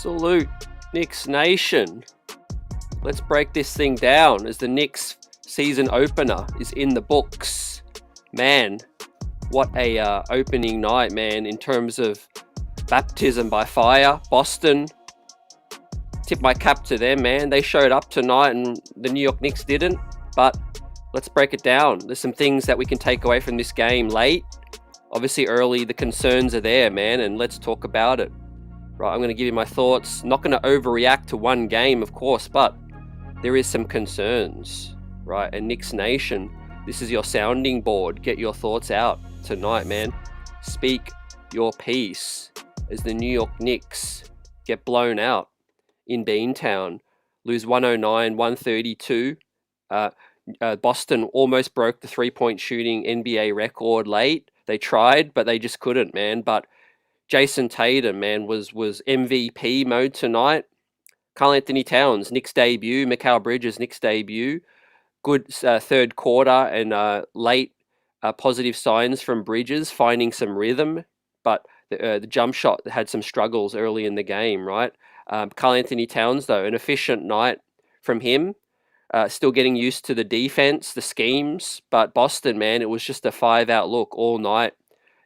Salute, Knicks Nation. Let's break this thing down as the Knicks season opener is in the books. Man, what a opening night, man, in terms of baptism by fire. Boston, tip my cap to them, man. They showed up tonight and the New York Knicks didn't, but let's break it down. There's some things that we can take away from this game late. Obviously early, the concerns are there, man, and let's talk about it. Right, I'm going to give you my thoughts. Not going to overreact to one game, of course, but there is some concerns, right? And Knicks Nation, this is your sounding board. Get your thoughts out tonight, man. Speak your piece as the New York Knicks get blown out in Beantown. Lose 109-132. Boston almost broke the three-point shooting NBA record late. They tried, but they just couldn't, man. But Jason Tatum, man, was MVP mode tonight. Karl-Anthony Towns, Knicks debut. Mikal Bridges, Knicks debut. Good third quarter and late positive signs from Bridges, finding some rhythm. But the jump shot had some struggles early in the game, right? Karl-Anthony Towns, though, an efficient night from him. Still getting used to the defense, the schemes. But Boston, man, it was just a 5-out look all night.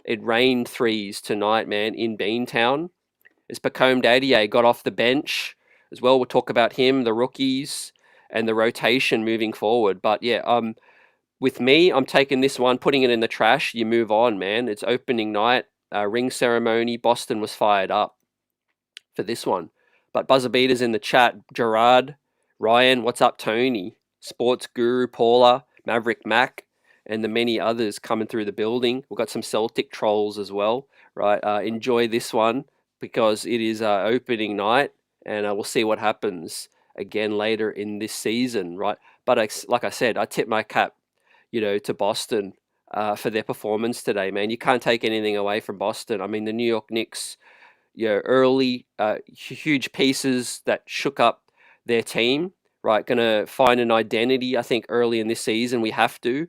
It rained threes tonight, man, in Beantown. As Pacome Dadier got off the bench as well. We'll talk about him, the rookies, and the rotation moving forward. But yeah, with me, I'm taking this one, putting it in the trash. You move on, man. It's opening night, ring ceremony. Boston was fired up for this one. But buzzer beaters in the chat. Gerard, Ryan, what's up, Tony? Sports Guru, Paula, Maverick Mac, and the many others coming through the building. We've got some Celtic trolls as well, right? Enjoy this one because it is opening night, and we'll see what happens again later in this season, right? But like I said, I tip my cap, to Boston for their performance today, man. You can't take anything away from Boston. I mean, the New York Knicks, early, huge pieces that shook up their team, right? Going to find an identity, I think, early in this season. We have to.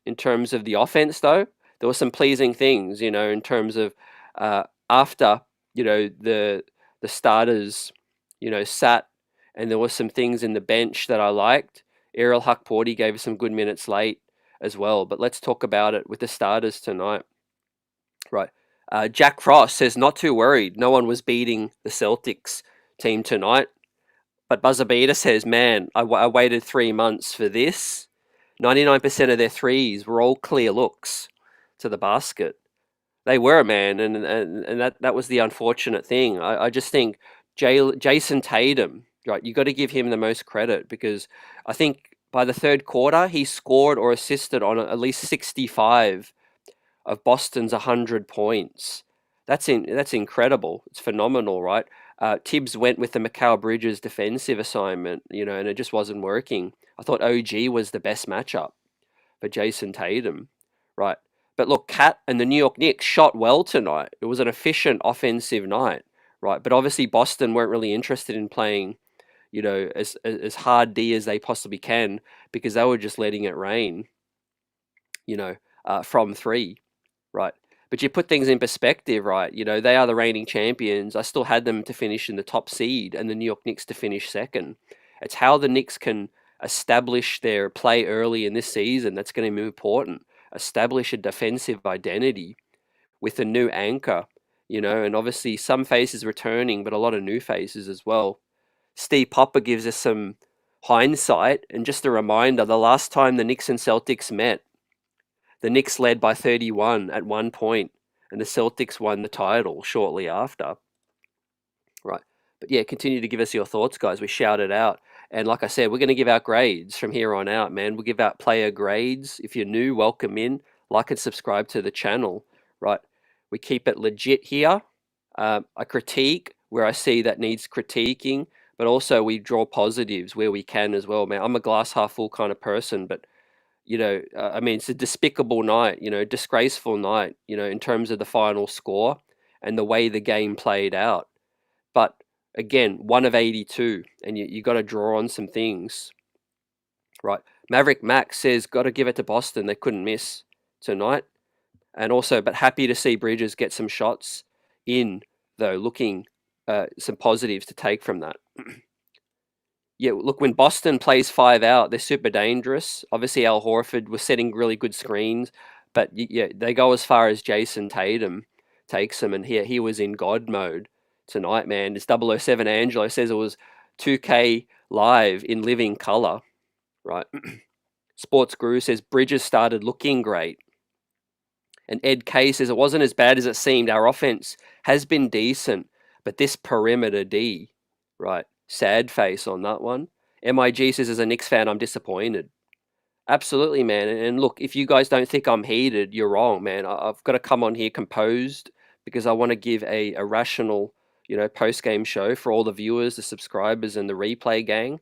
In terms of the offense, though, there were some pleasing things, in terms of after, the starters, sat, and there were some things in the bench that I liked. Ariel Huckporty gave us some good minutes late as well. But let's talk about it with the starters tonight. Right. Jack Frost says, not too worried. No one was beating the Celtics team tonight. But Buzzer Beater says, man, I waited 3 months for this. 99% of their threes were all clear looks to the basket. They were, man, and that was the unfortunate thing. I just think Jason Tatum, right, you got to give him the most credit because I think by the third quarter, he scored or assisted on at least 65 of Boston's 100 points. That's incredible. It's phenomenal, right? Tibbs went with the Mikal Bridges defensive assignment, and it just wasn't working. I thought OG was the best matchup for Jason Tatum, right? But look, Cat and the New York Knicks shot well tonight. It was an efficient offensive night, right? But obviously Boston weren't really interested in playing, as hard D as they possibly can because they were just letting it rain, from three, right? But you put things in perspective, right? They are the reigning champions. I still had them to finish in the top seed and the New York Knicks to finish second. It's how the Knicks can establish their play early in this season that's going to be important. Establish a defensive identity with a new anchor, and obviously some faces returning, but a lot of new faces as well. Steve Popper gives us some hindsight and just a reminder, the last time the Knicks and Celtics met, the Knicks led by 31 at one point, and the Celtics won the title shortly after. Right. But yeah, continue to give us your thoughts, guys. We shout it out. And like I said, we're going to give out grades from here on out, man. We'll give out player grades. If you're new, welcome in. Like and subscribe to the channel, right? We keep it legit here. I critique where I see that needs critiquing, but also we draw positives where we can as well, man. I'm a glass half full kind of person, but it's a despicable night, disgraceful night, in terms of the final score and the way the game played out. But again, 1 of 82, and you got to draw on some things, right? Maverick Max says, got to give it to Boston. They couldn't miss tonight. And also, but happy to see Bridges get some shots in, though, looking some positives to take from that. Yeah, look, when Boston plays 5 out, they're super dangerous. Obviously, Al Horford was setting really good screens, but yeah, they go as far as Jason Tatum takes them, and he was in God mode tonight, man. This 007 Angelo says it was 2K live in living color, right? Sports Guru says Bridges started looking great. And Ed K says it wasn't as bad as it seemed. Our offense has been decent, but this perimeter D, right? Sad face on that one. MIG says, as a Knicks fan, I'm disappointed. Absolutely, man. And look, if you guys don't think I'm heated, you're wrong, man. I've got to come on here composed because I want to give a rational, post-game show for all the viewers, the subscribers, and the replay gang.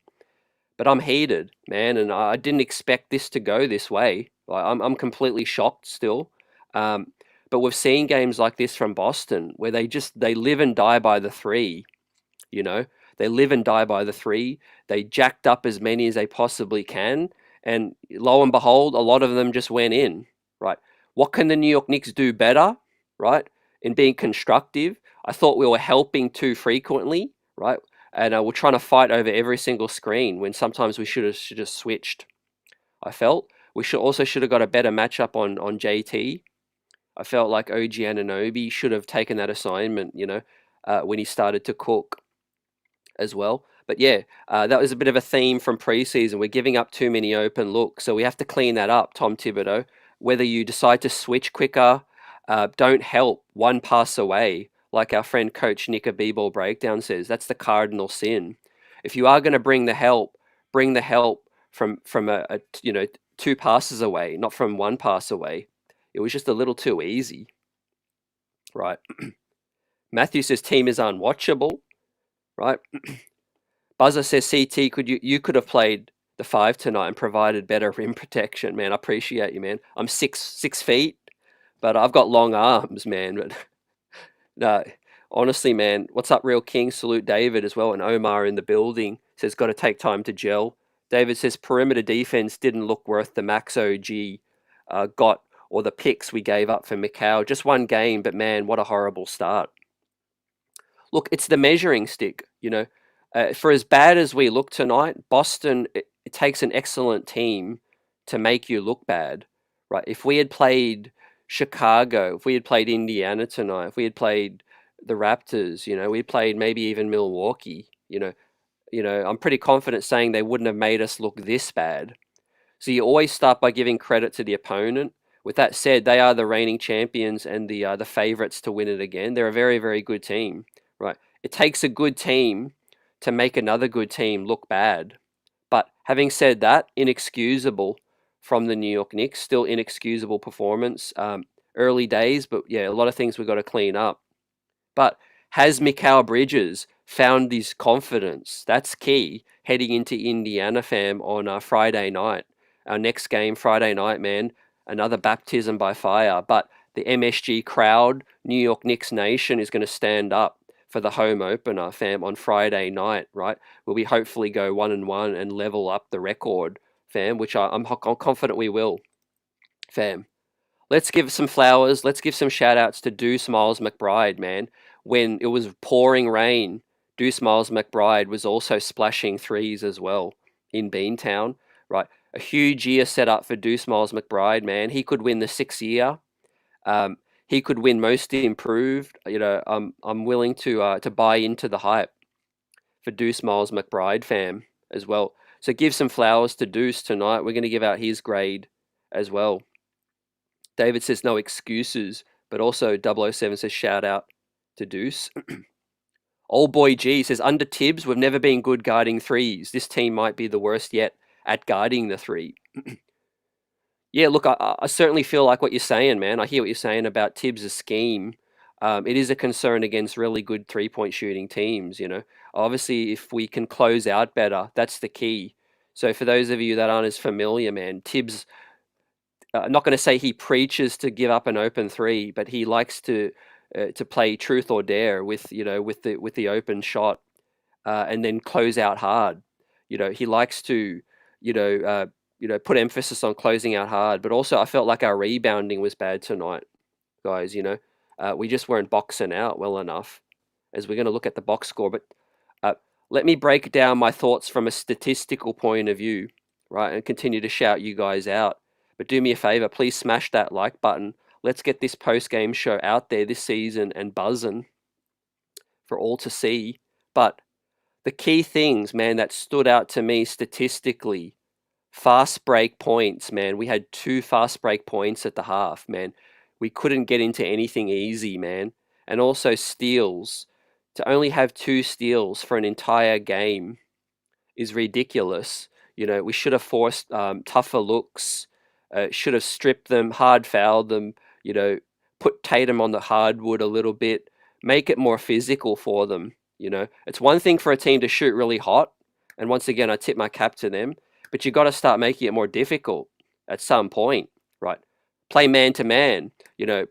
But I'm heated, man, and I didn't expect this to go this way. I'm completely shocked still. But we've seen games like this from Boston where they live and die by the three. They live and die by the three. They jacked up as many as they possibly can, and lo and behold, a lot of them just went in. Right? What can the New York Knicks do better? Right? In being constructive, I thought we were helping too frequently. Right? And we're trying to fight over every single screen when sometimes we should have just switched. I felt we should have got a better matchup on JT. I felt like OG Anunoby should have taken that assignment, when he started to cook as well. But yeah, that was a bit of a theme from preseason. We're giving up too many open looks, so we have to clean that up, Tom Thibodeau. Whether you decide to switch quicker, don't help one pass away, like our friend Coach Nick of B-Ball Breakdown says. That's the cardinal sin. If you are going to bring the help from a 2 passes away, not from 1 pass away. It was just a little too easy, right? Matthew says team is unwatchable, right? Buzzer says CT, you could have played the 5 tonight and provided better rim protection, man. I appreciate you, man. I'm 6 feet, but I've got long arms, man. But no, honestly, man. What's up, Real King? Salute David as well, and Omar in the building says got to take time to gel. David says perimeter defense didn't look worth the max OG got, or the picks we gave up for Mikal. Just one game, but man, what a horrible start. Look, it's the measuring stick, For as bad as we look tonight, Boston, it takes an excellent team to make you look bad, right? If we had played Chicago, if we had played Indiana tonight, if we had played the Raptors, we played maybe even Milwaukee, I'm pretty confident saying they wouldn't have made us look this bad. So you always start by giving credit to the opponent. With that said, they are the reigning champions and the favorites to win it again. They're a very, very good team, right? It takes a good team to make another good team look bad. But having said that, inexcusable from the New York Knicks. Still inexcusable performance. Early days, but yeah, a lot of things we've got to clean up. But has Mikal Bridges found his confidence? That's key heading into Indiana, fam, on Friday night. Our next game, Friday night, man. Another baptism by fire. But the MSG crowd, New York Knicks Nation, is going to stand up for the home opener, fam, on Friday night, right? Where we hopefully go 1-1 and level up the record, fam, which I'm confident we will, fam. Let's give some flowers. Let's give some shout outs to Deuce McBride, man. When it was pouring rain, Deuce McBride was also splashing threes as well in Beantown, right? A huge year set up for Deuce McBride, man. He could win the 6th year. He could win most improved. I'm willing to buy into the hype for Deuce McBride, fam, as well. So give some flowers to Deuce tonight. We're going to give out his grade as well. David says no excuses, but also 007 says shout out to Deuce. Old Boy G says under Tibbs, we've never been good guarding threes. This team might be the worst yet at guarding the three. Yeah, look, I certainly feel like what you're saying, man. I hear what you're saying about Tibbs' scheme. It is a concern against really good three-point shooting teams, Obviously, if we can close out better, that's the key. So for those of you that aren't as familiar, man, Tibbs, I'm not going to say he preaches to give up an open three, but he likes to play truth or dare with the open shot, and then close out hard. He likes to put emphasis on closing out hard, but also I felt like our rebounding was bad tonight, guys. We just weren't boxing out well enough. as we're going to look at the box score. But uh, let me break down my thoughts from a statistical point of view, right, and continue to shout you guys out. But do me a favor, please smash that like button. Let's get this post-game show out there this season and buzzing for all to see. But the key things, man, that stood out to me statistically, fast break points, man. We had 2 fast break points at the half, man. We couldn't get into anything easy, man. And also steals. To only have 2 steals for an entire game is ridiculous. We should have forced tougher looks, should have stripped them, hard fouled them, put Tatum on the hardwood a little bit, make it more physical for them. It's one thing for a team to shoot really hot, and once again, I tip my cap to them, but you got to start making it more difficult at some point, right? Play man to man,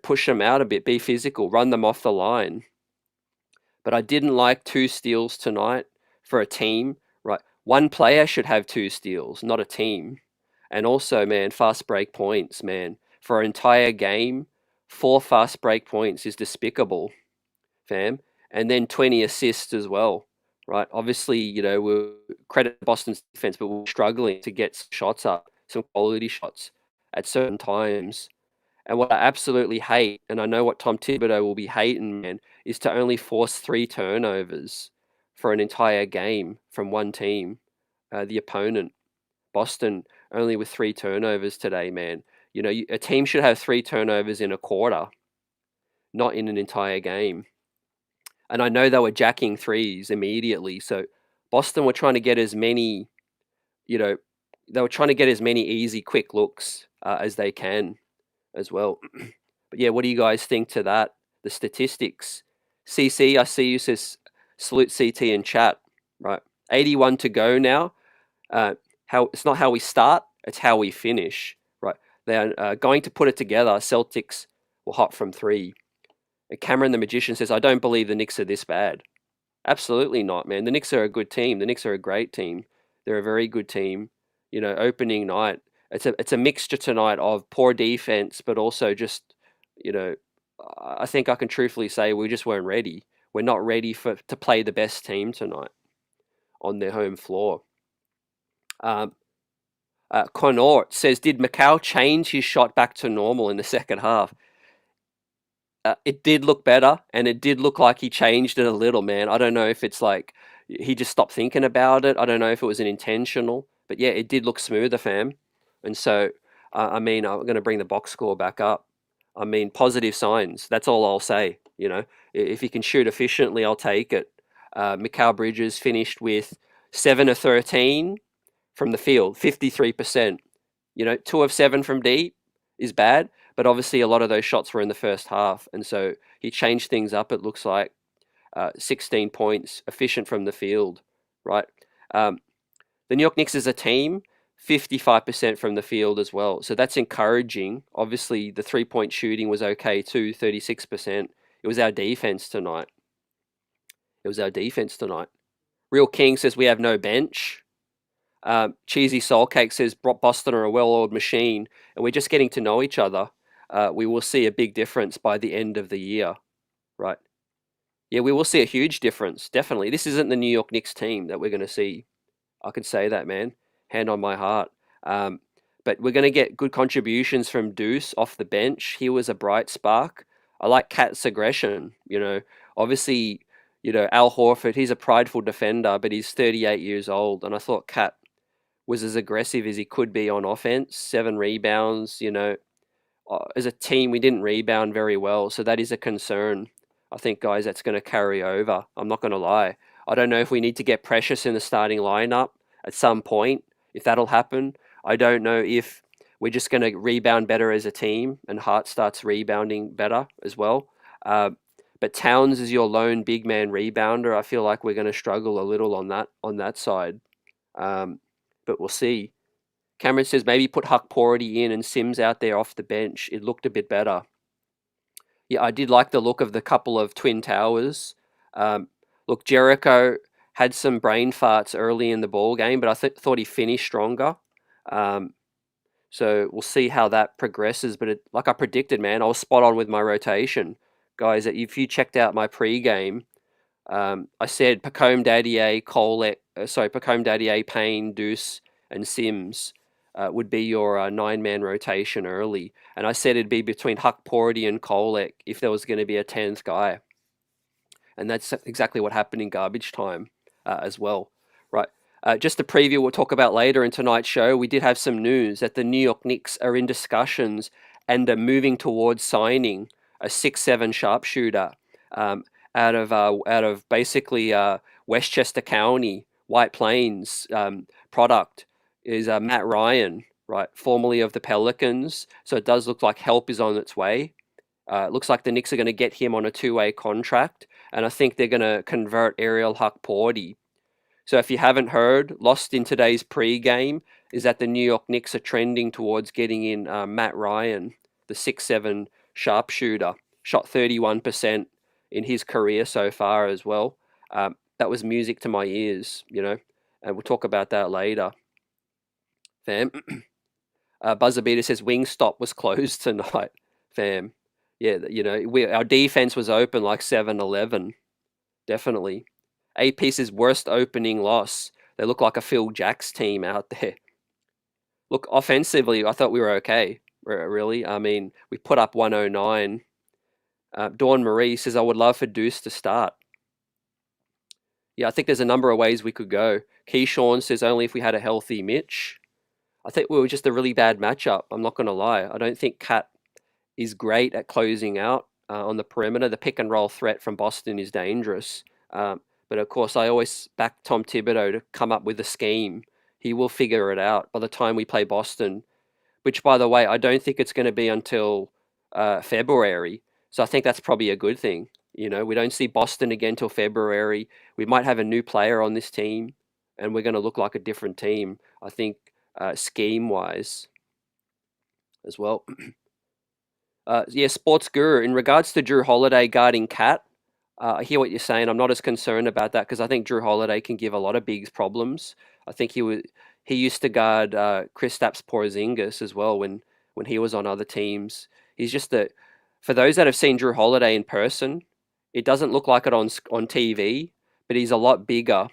push them out a bit, be physical, run them off the line. But I didn't like 2 steals tonight for a team, right? One player should have 2 steals, not a team. And also, man, fast break points, man. For an entire game, 4 fast break points is despicable, fam. And then 20 assists as well, right? Obviously, we credit Boston's defense, but we're struggling to get some shots up, some quality shots at certain times. And what I absolutely hate, and I know what Tom Thibodeau will be hating, man, is to only force 3 turnovers for an entire game from one team, the opponent. Boston only with 3 turnovers today, man. A team should have 3 turnovers in a quarter, not in an entire game. And I know they were jacking threes immediately, so Boston were trying to get as many, they were trying to get as many easy, quick looks as they can as well. But yeah, what do you guys think to that? The statistics. CC, I see you says salute CT in chat, right? 81 to go now. How it's not how we start, it's how we finish, right? They are going to put it together. Celtics will hot from 3. And Cameron the Magician says, I don't believe the Knicks are this bad. Absolutely not, man. The Knicks are a good team. The Knicks are a great team. They're a very good team. Opening night. It's a mixture tonight of poor defense, but also just, I think I can truthfully say we just weren't ready. We're not ready to play the best team tonight on their home floor. Connaught says, did Mikal change his shot back to normal in the second half? It did look better, and it did look like he changed it a little, man. I don't know if it's like he just stopped thinking about it. I don't know if it was an intentional, but yeah, it did look smoother, fam. And so, I'm going to bring the box score back up. Positive signs. That's all I'll say. If he can shoot efficiently, I'll take it. Mikal Bridges finished with 7 of 13 from the field, 53%. 2 of 7 from deep is bad, but obviously a lot of those shots were in the first half, and so he changed things up. It looks like 16 points, efficient from the field, right? The New York Knicks as a team, 55% from the field as well, so that's encouraging. Obviously, the 3-point shooting was okay too, 36%. It was our defense tonight. Real King says we have no bench. Cheesy Soul Cake says Boston are a well-oiled machine, and we're just getting to know each other. We will see a big difference by the end of the year, right? Yeah, we will see a huge difference, definitely. This isn't the New York Knicks team that we're going to see. I can say that, man. Hand on my heart. But we're going to get good contributions from Deuce off the bench. He was a bright spark. I like Cat's aggression, Obviously, Al Horford, he's a prideful defender, but he's 38 years old, and I thought Cat was as aggressive as he could be on offense. 7 rebounds, as a team, we didn't rebound very well, so that is a concern. I think, guys, that's going to carry over. I'm not going to lie. I don't know if we need to get Precious in the starting lineup at some point, if that'll happen. I don't know if we're just going to rebound better as a team and Hart starts rebounding better as well. But Towns is your lone big man rebounder. I feel like we're going to struggle a little on that side. But we'll see. Cameron says maybe put Huck Porty in and Sims out there off the bench. It looked a bit better. Yeah, I did like the look of the couple of Twin Towers. Look, Jericho had some brain farts early in the ball game, but I thought he finished stronger. So we'll see how that progresses. But like I predicted, man, I was spot on with my rotation. Guys, if you checked out my pre-game, I said Pacome Dadier, Pacome Dadier, Payne, Deuce, and Sims would be your 9-man rotation early. And I said it'd be between Huck Porty and Kolek if there was going to be a 10th guy. And that's exactly what happened in garbage time as well. Right. Just a preview we'll talk about later in tonight's show. We did have some news that the New York Knicks are in discussions and are moving towards signing a 6'7" sharpshooter out of basically Westchester County, White Plains product is Matt Ryan, right, formerly of the Pelicans. So it does look like help is on its way. It looks like the Knicks are going to get him on a 2-way contract, and I think they're going to convert Ariel Huck-Porty. So if you haven't heard, lost in today's pre-game is that the New York Knicks are trending towards getting in Matt Ryan, the 6'7" sharpshooter, shot 31% in his career so far as well. That was music to my ears, and we'll talk about that later. Fam. Buzzer Beater says Wingstop was closed tonight, fam. Yeah, our defense was open like 7-Eleven, definitely. AP says worst opening loss. They look like a Phil Jacks team out there. Look, offensively, I thought we were okay, really. I mean, we put up 109. Dawn Marie says, I would love for Deuce to start. Yeah, I think there's a number of ways we could go. Keyshawn says only if we had a healthy Mitch. I think we were just a really bad matchup. I'm not going to lie. I don't think Cat is great at closing out on the perimeter. The pick and roll threat from Boston is dangerous. But of course, I always back Tom Thibodeau to come up with a scheme. He will figure it out by the time we play Boston, which, by the way, I don't think it's going to be until February. So I think that's probably a good thing. We don't see Boston again till February. We might have a new player on this team, and we're going to look like a different team, I think, scheme-wise as well. Sports Guru, in regards to Drew Holiday guarding Cat, I hear what you're saying. I'm not as concerned about that because I think Drew Holiday can give a lot of bigs problems. I think he used to guard Kristaps Porzingis as well when he was on other teams. He's just for those that have seen Drew Holiday in person, it doesn't look like it on TV, but he's a lot bigger.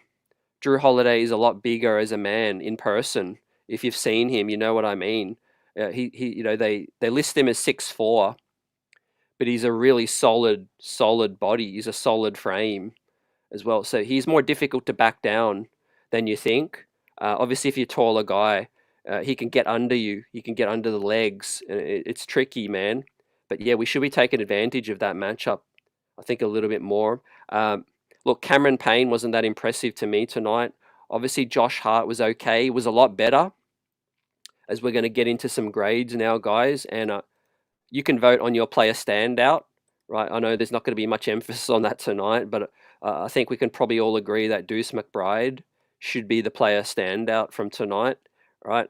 Drew Holiday is a lot bigger as a man in person. If you've seen him, you know what I mean. They list him as 6'4", but he's a really solid body. He's a solid frame as well. So he's more difficult to back down than you think. Obviously, if you're a taller guy, he can get under you. He can get under the legs. It's tricky, man. But yeah, we should be taking advantage of that matchup, I think, a little bit more. Look, Cameron Payne wasn't that impressive to me tonight. Obviously, Josh Hart was okay. He was a lot better, as we're going to get into some grades now, guys. And you can vote on your player standout, right? I know there's not going to be much emphasis on that tonight, but I think we can probably all agree that Deuce McBride should be the player standout from tonight, right?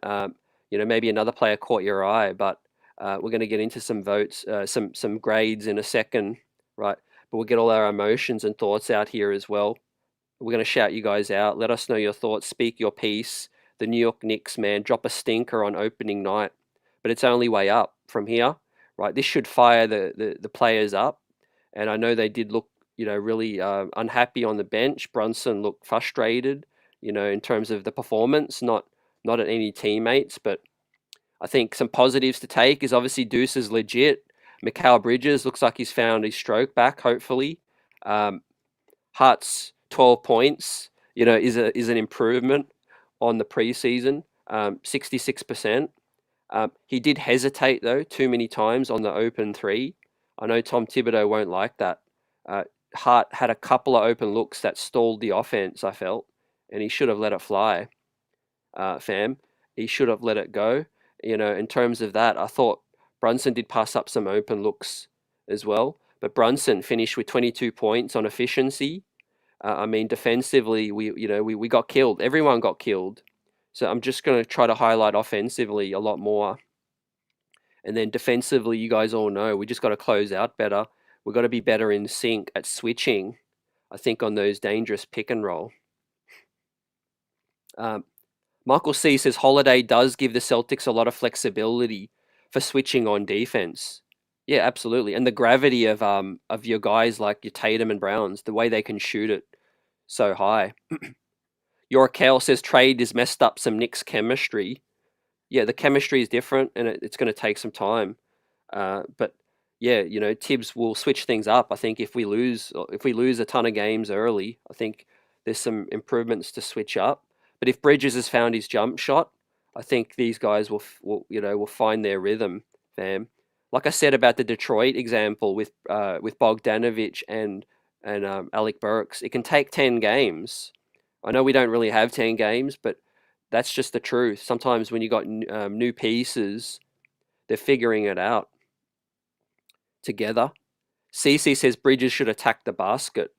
Maybe another player caught your eye, but we're going to get into some votes, some grades in a second, right? But we'll get all our emotions and thoughts out here as well. We're going to shout you guys out. Let us know your thoughts. Speak your piece. The New York Knicks, man, drop a stinker on opening night, but it's only way up from here, right? This should fire the players up, and I know they did look, really unhappy on the bench. Brunson looked frustrated, in terms of the performance, not at any teammates, but I think some positives to take is obviously Deuce is legit. Mikal Bridges looks like he's found his stroke back, hopefully. Hart's 12 points, is an improvement on the preseason, 66%. He did hesitate, though, too many times on the open three. I know Tom Thibodeau won't like that. Hart had a couple of open looks that stalled the offense, I felt, and he should have let it fly, fam. He should have let it go. In terms of that, I thought Brunson did pass up some open looks as well, but Brunson finished with 22 points on efficiency. Defensively, we got killed. Everyone got killed. So I'm just going to try to highlight offensively a lot more. And then defensively, you guys all know, we just got to close out better. We've got to be better in sync at switching, I think, on those dangerous pick and roll. Michael C says Holiday does give the Celtics a lot of flexibility for switching on defense. Yeah, absolutely. And the gravity of your guys like your Tatum and Browns, the way they can shoot it so high. Your Kale says trade has messed up some Knicks chemistry. Yeah, the chemistry is different, and it's going to take some time. But yeah, Tibbs will switch things up. I think if we lose a ton of games early, I think there's some improvements to switch up. But if Bridges has found his jump shot, I think these guys will find their rhythm, fam. Like I said about the Detroit example with Bogdanovich and Alec Burks, it can take 10 games. I know we don't really have 10 games, but that's just the truth. Sometimes when you got new pieces, they're figuring it out together. CC says Bridges should attack the basket.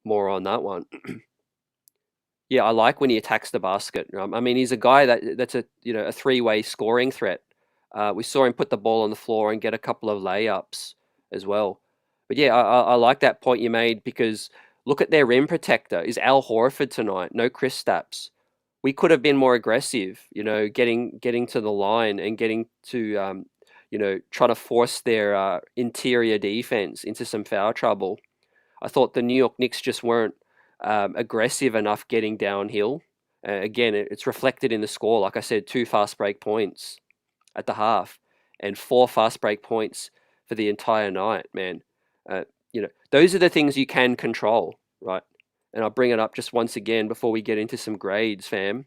More on that one. Yeah, I like when he attacks the basket. I mean, he's a guy that's a three-way scoring threat. We saw him put the ball on the floor and get a couple of layups as well. But yeah, I like that point you made because look at their rim protector is Al Horford tonight. No Chris Stapps. We could have been more aggressive. Getting to the line and getting to trying to force their interior defense into some foul trouble. I thought the New York Knicks just weren't aggressive enough getting downhill. Again, it's reflected in the score. Like I said, 2 fast break points at the half and 4 fast break points for the entire night, man. Those are the things you can control, right? And I'll bring it up just once again before we get into some grades, fam,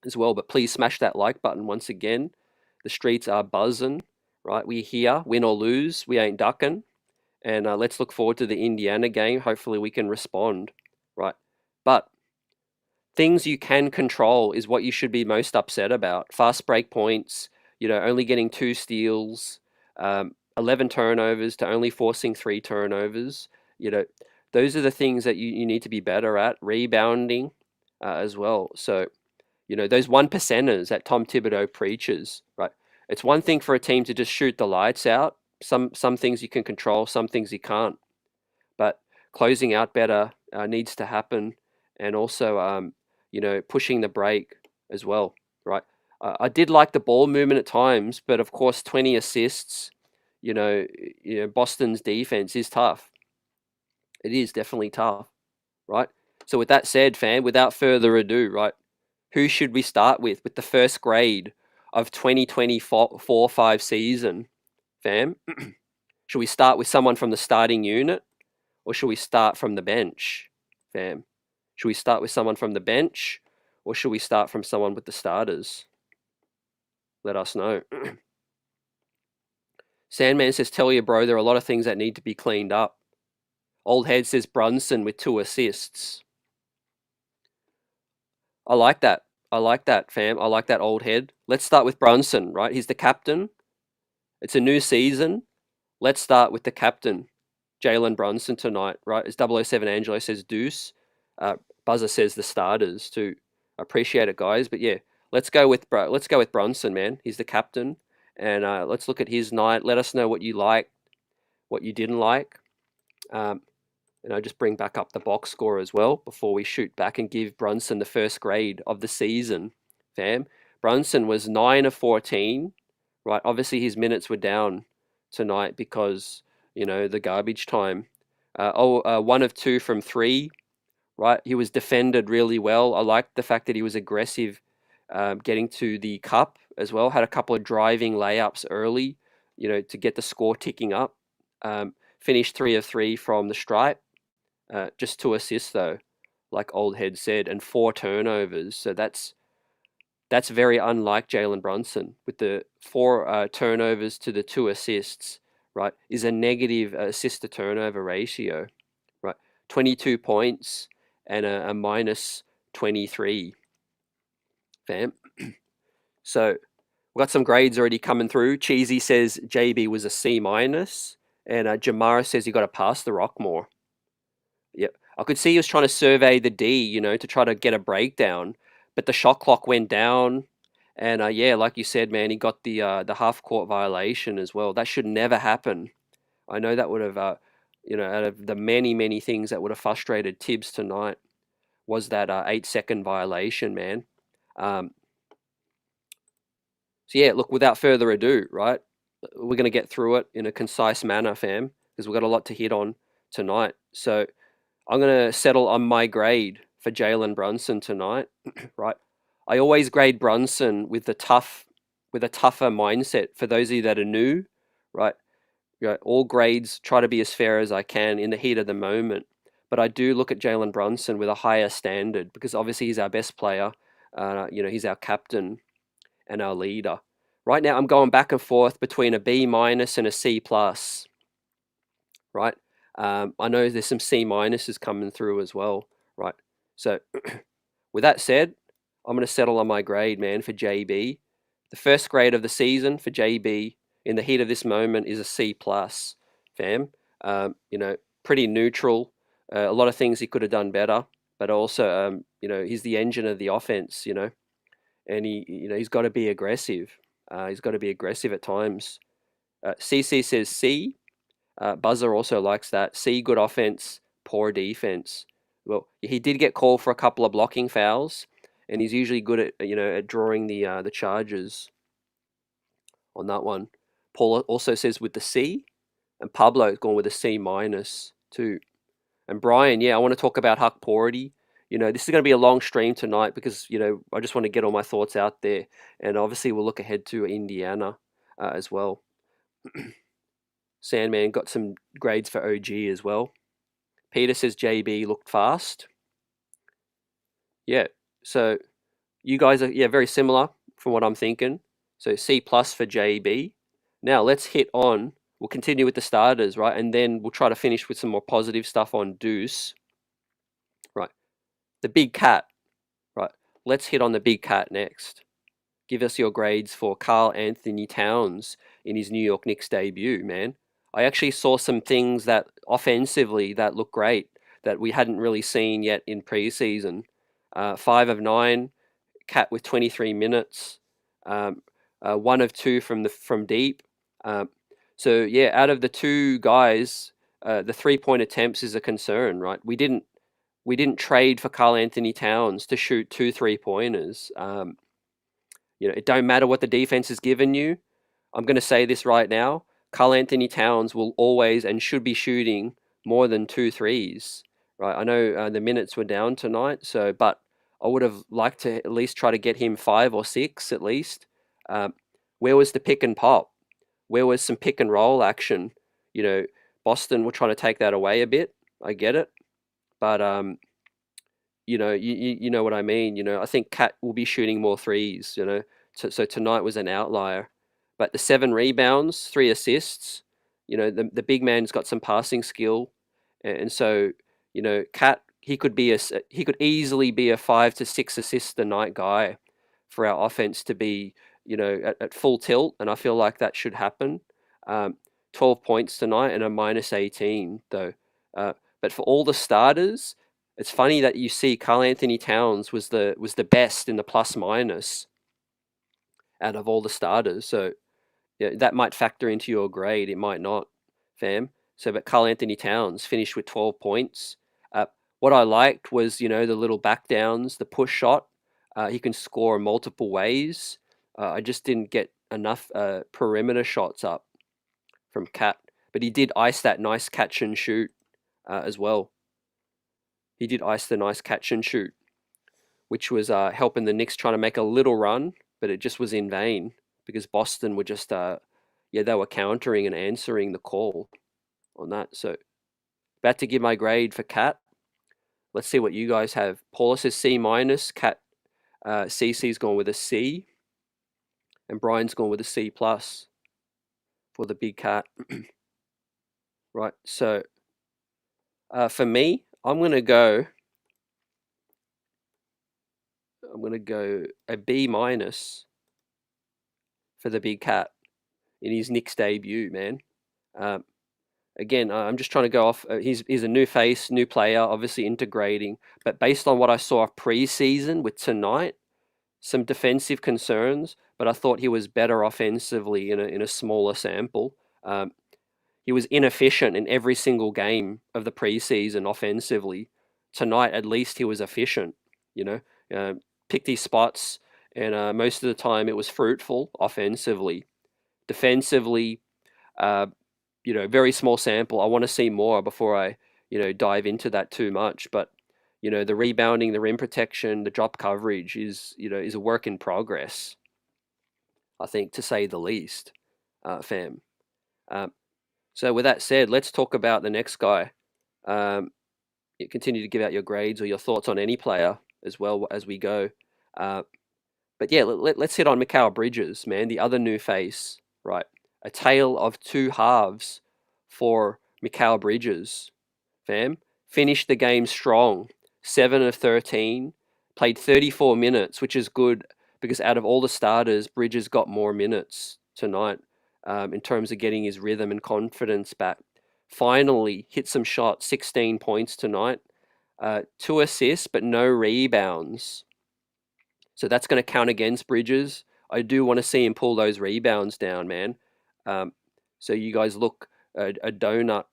as well. But please smash that like button once again. The streets are buzzing, right? We're here, win or lose, we ain't ducking. And let's look forward to the Indiana game. Hopefully we can respond, right? But things you can control is what you should be most upset about. Fast break points, only getting 2 steals, 11 turnovers to only forcing 3 turnovers. Those are the things that you need to be better at. Rebounding as well. So, those 1%ers that Tom Thibodeau preaches, right? It's one thing for a team to just shoot the lights out. Some things you can control, some things you can't. But closing out better needs to happen, and also pushing the break as well, right? I did like the ball movement at times, but of course 20 assists. Boston's defense is tough. It is definitely tough, right? So with that said, fam, without further ado, right, who should we start with the first grade of 2024-5 season, fam? Should we start with someone from the starting unit or should we start from the bench, fam? Should we start with someone from the bench or should we start from someone with the starters? Let us know. Sandman says, tell you, bro, there are a lot of things that need to be cleaned up. Old Head says Brunson with 2 assists. I like that. I like that, fam. I like that, Old Head. Let's start with Brunson, right? He's the captain. It's a new season. Let's start with the captain, Jalen Brunson tonight, right? As 007 Angelo says Deuce. Buzzer says the starters too. Appreciate it, guys. But yeah, let's go with Brunson, man. He's the captain. And let's look at his night. Let us know what you liked, what you didn't like. And I'll just bring back up the box score as well before we shoot back and give Brunson the first grade of the season, fam. Brunson was 9 of 14, right? Obviously, his minutes were down tonight because, the garbage time. 1 of 2 from 3, right? He was defended really well. I liked the fact that he was aggressive getting to the cup as well. Had a couple of driving layups early, to get the score ticking up. Finished 3 of 3 from the stripe. Just 2 assists though, like Old Head said, and 4 turnovers. So that's very unlike Jalen Brunson. With the 4 turnovers to the 2 assists, right, is a negative assist to turnover ratio, right? 22 points and a minus 23, fam. So we've got some grades already coming through. Cheesy says JB was a C minus, and Jamara says you got to pass the rock more. Yep. I could see he was trying to survey the D, to try to get a breakdown, but the shot clock went down, and yeah, like you said, man, he got the half court violation as well. That should never happen. I know that would have, out of the many things that would have frustrated Tibbs tonight, was that 8-second violation, man. So yeah, look, without further ado, right? we're going to get through it in a concise manner, fam, because we've got a lot to hit on tonight. So I'm going to settle on my grade for Jalen Brunson tonight, right? I always grade Brunson with a tougher mindset. For those of you that are new, right? All grades try to be as fair as I can in the heat of the moment. But I do look at Jalen Brunson with a higher standard because obviously he's our best player. He's our captain and our leader. Right now, I'm going back and forth between a B minus and a C plus. Right. I know there's some C minuses coming through as well. Right. So, with that said, I'm going to settle on my grade, man, for JB. The first grade of the season for JB in the heat of this moment is a C plus, fam. Pretty neutral. A lot of things he could have done better, but also, he's the engine of the offense, and he's got to be aggressive. He's got to be aggressive at times. CC says C. Buzzer also likes that. C, good offense, poor defense. Well, he did get called for a couple of blocking fouls, and he's usually good at drawing the charges on that one. Paul also says with the C, and Pablo's gone with a C minus too. And Brian, I want to talk about Huck Porty. This is going to be a long stream tonight because I just want to get all my thoughts out there, and obviously we'll look ahead to Indiana as well. Sandman got some grades for OG as well. Peter says JB looked fast. Yeah, so you guys are very similar from what I'm thinking. So C plus for JB. Now let's hit on. We'll continue with the starters, right? And then we'll try to finish with some more positive stuff on Deuce. Right. The big cat. Right. Let's hit on the big cat next. Give us your grades for Karl Anthony Towns in his New York Knicks debut, man. I actually saw some things that offensively that look great that we hadn't really seen yet in preseason. 5 of 9, Cat with 23 minutes, 1 of 2 from deep. So out of the two guys, the 3-point attempts is a concern, right? We didn't trade for Karl Anthony Towns to shoot 2 3-pointers. It don't matter what the defense has given you. I'm going to say this right now. Karl Anthony Towns will always and should be shooting more than 2 threes, right? I know the minutes were down tonight, but I would have liked to at least try to get him 5 or 6 at least. Where was the pick and pop? Where was some pick and roll action? Boston were trying to take that away a bit. I get it, but you know what I mean. I think Cat will be shooting more threes. So tonight was an outlier. But the 7 rebounds, 3 assists, the big man's got some passing skill, and so Cat he could easily be a 5 to 6 assist a night guy for our offense to be at full tilt, and I feel like that should happen. 12 points tonight and a minus 18 though. But for all the starters, it's funny that you see Karl Anthony Towns was the best in the plus minus out of all the starters. So that might factor into your grade. It might not, fam. So, but Karl Anthony Towns finished with 12 points. What I liked was, the little back downs, the push shot. He can score in multiple ways. I just didn't get enough perimeter shots up from Cat. But he did ice that nice catch and shoot as well. He did ice the nice catch and shoot, which was helping the Knicks trying to make a little run, but it just was in vain because Boston were just, they were countering and answering the call on that. So, about to give my grade for Cat. Let's see what you guys have. Paula says C minus. Cat, CC's gone with a C, and Brian's gone with a C plus for the big Cat. Right. So, for me, I'm gonna go a B minus for the big Cat in his Knicks debut, man. Again, I'm just trying to go off. He's a new face, new player, obviously integrating. But based on what I saw preseason with tonight, some defensive concerns. But I thought he was better offensively in a smaller sample. He was inefficient in every single game of the preseason offensively. Tonight, at least, he was efficient. Picked his spots, and most of the time it was fruitful offensively. Defensively, very small sample. I want to see more before I, dive into that too much. But, the rebounding, the rim protection, the drop coverage is a work in progress, I think, to say the least, fam. So with that said, let's talk about the next guy. You continue to give out your grades or your thoughts on any player as well as we go. But yeah, let's hit on Mikal Bridges, man, the other new face, right? A tale of two halves for Mikal Bridges, fam. Finished the game strong, 7 of 13, played 34 minutes, which is good because out of all the starters, Bridges got more minutes tonight in terms of getting his rhythm and confidence back. Finally hit some shots, 16 points tonight, 2 assists, but no rebounds. So that's going to count against Bridges. I do want to see him pull those rebounds down, man. So you guys look a donut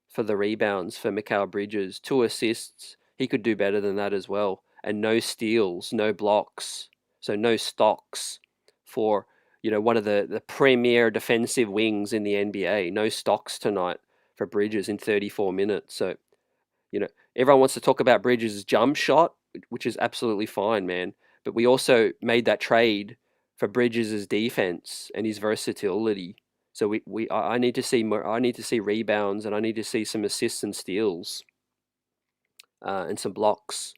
for the rebounds for Mikal Bridges. 2 assists. He could do better than that as well. And no steals, no blocks. So no stocks for, one of the premier defensive wings in the NBA. No stocks tonight for Bridges in 34 minutes. So, everyone wants to talk about Bridges' jump shot, which is absolutely fine, man. But we also made that trade for Bridges' defense and his versatility. So I need to see more. I need to see rebounds, and I need to see some assists and steals, and some blocks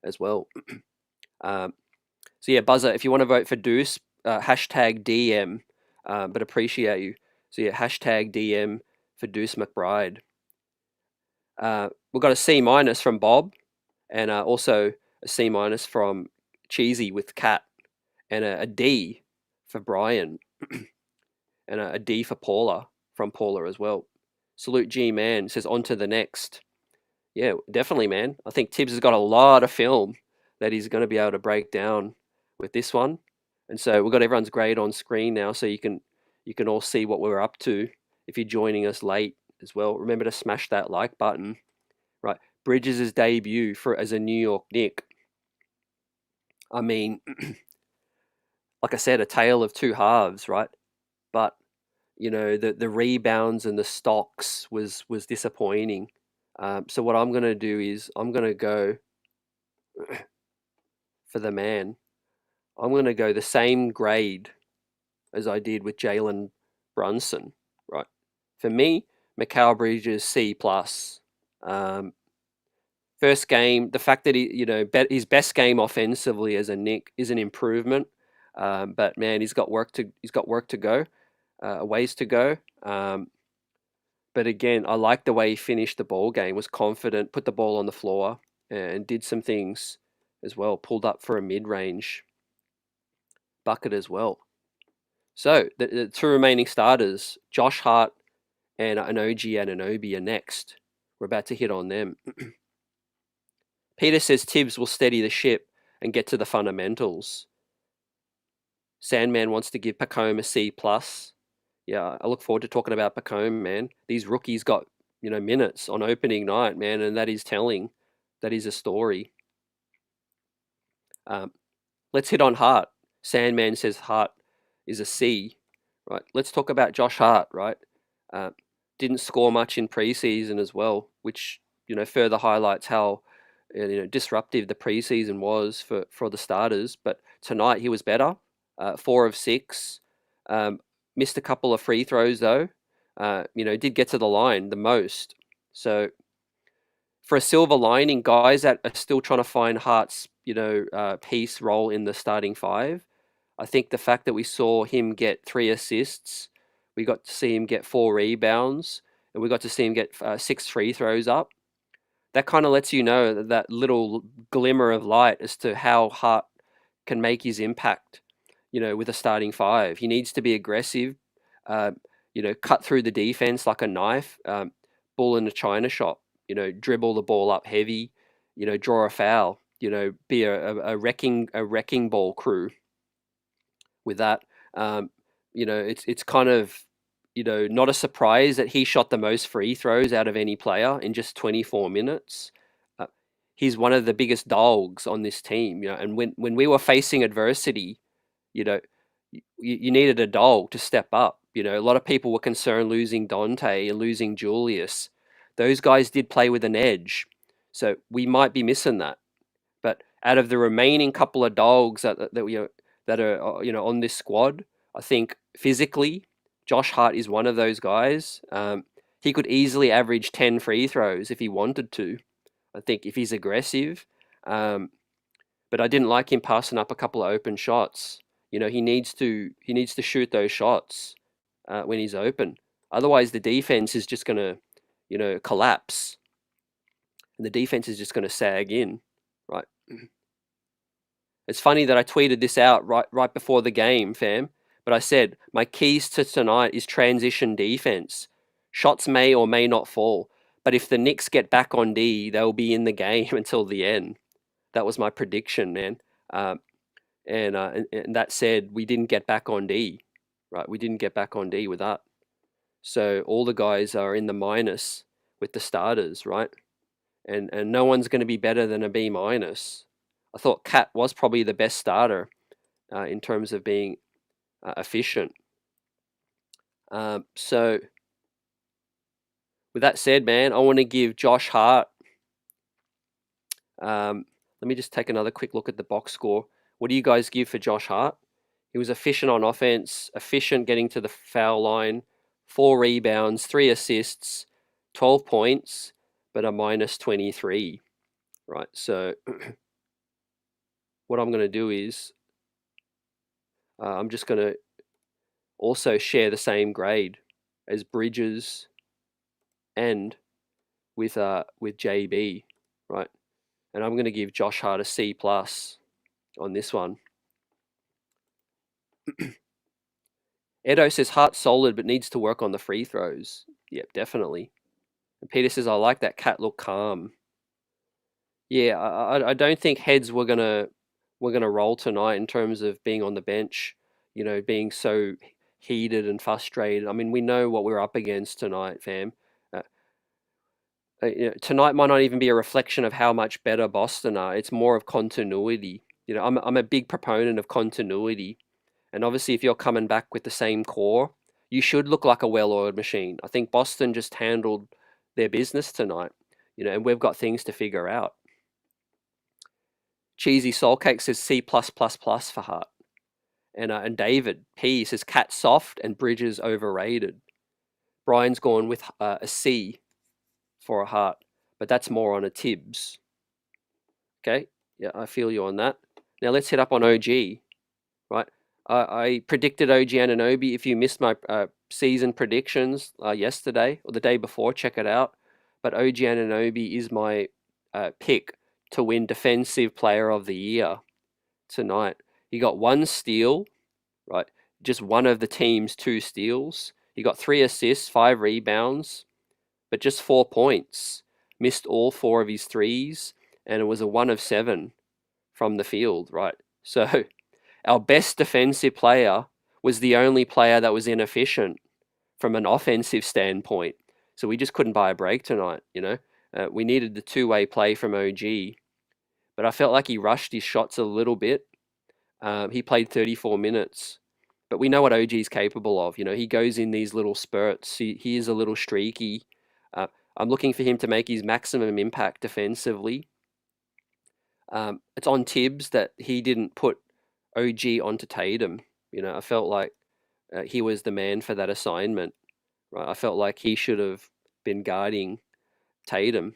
as well. So yeah, Buzzer, if you want to vote for Deuce, hashtag DM, but appreciate you. So yeah, hashtag DM for Deuce McBride. We've got a C- from Bob, and also a C- from Cheesy with Cat, and a D for Brian, and a D for Paula from Paula as well. Salute G Man says on to the next. Yeah, definitely, man. I think Tibbs has got a lot of film that he's going to be able to break down with this one, and so we've got everyone's grade on screen now, so you can all see what we're up to. If you're joining us late as well, remember to smash that like button. Right, Bridges' debut as a New York Knick. I mean, like I said, a tale of two halves, right? But the rebounds and the stocks was disappointing. So what I'm gonna do is I'm gonna go for the man. I'm gonna go the same grade as I did with Jalen Brunson, right? For me, Mikal Bridges C+. First game, the fact that his best game offensively as a Knick is an improvement, but man, he's got work to go, a ways to go. But again, I like the way he finished the ball game. Was confident, put the ball on the floor, and did some things as well. Pulled up for a mid-range bucket as well. So the two remaining starters, Josh Hart and Anoji Anunoby, are next. We're about to hit on them. Peter says Tibbs will steady the ship and get to the fundamentals. Sandman wants to give Pacome a C+. Yeah, I look forward to talking about Pacome, man. These rookies got, minutes on opening night, man, and that is telling. That is a story. Let's hit on Hart. Sandman says Hart is a C, right? Let's talk about Josh Hart, right? Didn't score much in preseason as well, which, further highlights how, disruptive the preseason was for the starters. But tonight he was better, 4 of 6. Missed a couple of free throws though. Did get to the line the most. So for a silver lining, guys that are still trying to find Hart's, piece role in the starting 5, I think the fact that we saw him get 3 assists, we got to see him get 4 rebounds, and we got to see him get 6 free throws up. That kind of lets you know that little glimmer of light as to how Hart can make his impact, with a starting 5. He needs to be aggressive, cut through the defense like a knife, bull in a china shop, dribble the ball up heavy, draw a foul, be a wrecking ball crew with that. It's kind of, not a surprise that he shot the most free throws out of any player in just 24 minutes. He's one of the biggest dogs on this team, and when we were facing adversity, you needed a dog to step up, A lot of people were concerned losing Dante and losing Julius. Those guys did play with an edge, so we might be missing that. But out of the remaining couple of dogs that are on this squad, I think physically, Josh Hart is one of those guys. He could easily average 10 free throws if he wanted to. I think if he's aggressive. But I didn't like him passing up a couple of open shots. He needs to shoot those shots when he's open. Otherwise, the defense is just going to collapse, and the defense is just going to sag in, right? It's funny that I tweeted this out right before the game, fam. But I said my keys to tonight is transition defense. Shots may or may not fall, but if the Knicks get back on D, they'll be in the game until the end. That was my prediction, man. And that said, we didn't get back on D, right? We didn't get back on D with that. So all the guys are in the minus with the starters, right? And no one's going to be better than a B minus. I thought Cat was probably the best starter in terms of being efficient. So with that said, man, I want to give Josh Hart. Let me just take another quick look at the box score. What do you guys give for Josh Hart? He was efficient on offense, efficient getting to the foul line, 4 rebounds, 3 assists, 12 points, but a minus 23. Right, so what I'm going to do is I'm just going to also share the same grade as Bridges and with JB, right? And I'm going to give Josh Hart a C+ on this one. Edo says Hart solid but needs to work on the free throws. Yep, definitely. And Peter says I like that Cat look calm. Yeah, I don't think heads were gonna roll tonight in terms of being on the bench, being so heated and frustrated. I mean, we know what we're up against tonight, fam. Tonight might not even be a reflection of how much better Boston are. It's more of continuity. I'm a big proponent of continuity. And obviously, if you're coming back with the same core, you should look like a well-oiled machine. I think Boston just handled their business tonight, and we've got things to figure out. Cheesy Soul Cake says C++ for Hart. And David P says Cat soft and Bridges overrated. Brian's gone with a C for a Hart, but that's more on a Tibbs. Okay, yeah, I feel you on that. Now let's hit up on OG, right? I predicted OG Anunoby. If you missed my season predictions yesterday or the day before, check it out. But OG Anunoby is my pick to win Defensive Player of the Year tonight. He got 1 steal, right? Just one of the team's 2 steals. He got 3 assists, 5 rebounds, but just 4 points. Missed all 4 of his threes, and it was a 1 of 7 from the field, right? So our best defensive player was the only player that was inefficient from an offensive standpoint. So we just couldn't buy a break tonight, We needed the two-way play from OG. But I felt like he rushed his shots a little bit. He played 34 minutes. But we know what OG is capable of. He goes in these little spurts. He is a little streaky. I'm looking for him to make his maximum impact defensively. It's on Tibbs that he didn't put OG onto Tatum. I felt like he was the man for that assignment. Right? I felt like he should have been guarding Tatum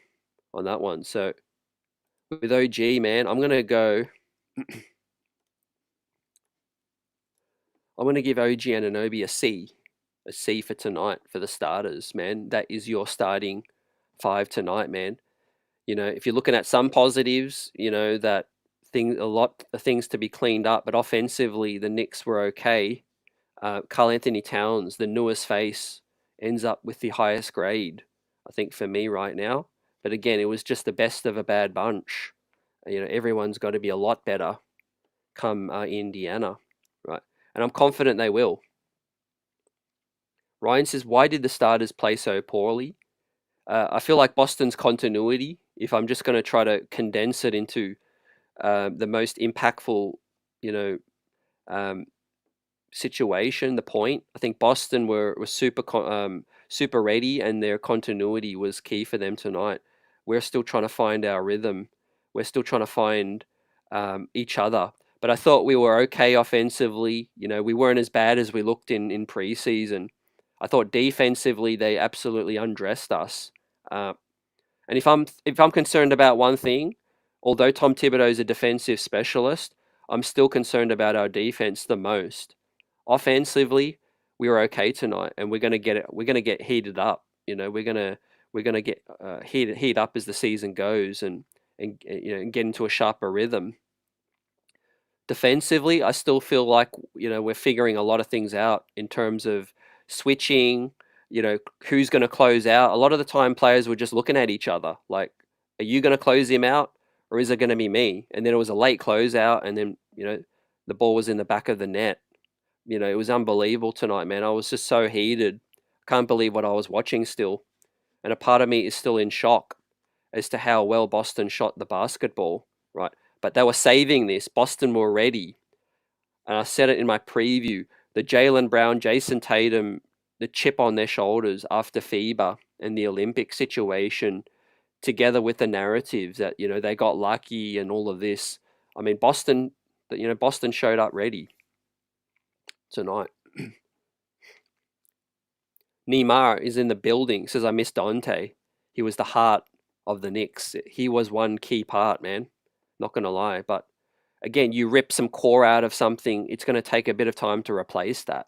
on that one. So with OG, man, I'm going to go... I'm going to give OG Anunoby a C for tonight for the starters, man. That is your starting 5 tonight, man. If you're looking at some positives, that a lot of things to be cleaned up, but offensively, the Knicks were okay. Karl Anthony Towns, the newest face, ends up with the highest grade, I think, for me right now. But again, it was just the best of a bad bunch. Everyone's got to be a lot better come Indiana, right? And I'm confident they will. Ryan says, why did the starters play so poorly? I feel like Boston's continuity, if I'm just going to try to condense it into the most impactful, situation, the point. I think Boston were super ready, and their continuity was key for them tonight. We're still trying to find our rhythm. We're still trying to find each other. But I thought we were okay offensively. We weren't as bad as we looked in preseason. I thought defensively they absolutely undressed us. And if I'm concerned about one thing, although Tom Thibodeau is a defensive specialist, I'm still concerned about our defense the most. Offensively, we were okay tonight, and we're gonna get it. We're gonna get heated up. We're gonna get heat up as the season goes, and get into a sharper rhythm. Defensively, I still feel like we're figuring a lot of things out in terms of switching. Who's going to close out. A lot of the time, players were just looking at each other, like, "Are you going to close him out, or is it going to be me?" And then it was a late closeout, and then the ball was in the back of the net. It was unbelievable tonight, man. I was just so heated. Can't believe what I was watching still, and a part of me is still in shock as to how well Boston shot the basketball, right? But they were saving this. Boston were ready. And I said it in my preview. The Jaylen Brown, Jason Tatum, the chip on their shoulders after FIBA and the Olympic situation, together with the narrative that, they got lucky and all of this. I mean, Boston showed up ready tonight. Neymar is in the building, says, "I miss Dante. He was the heart of the Knicks." He was one key part, man. Not going to lie. But again, you rip some core out of something, it's going to take a bit of time to replace that.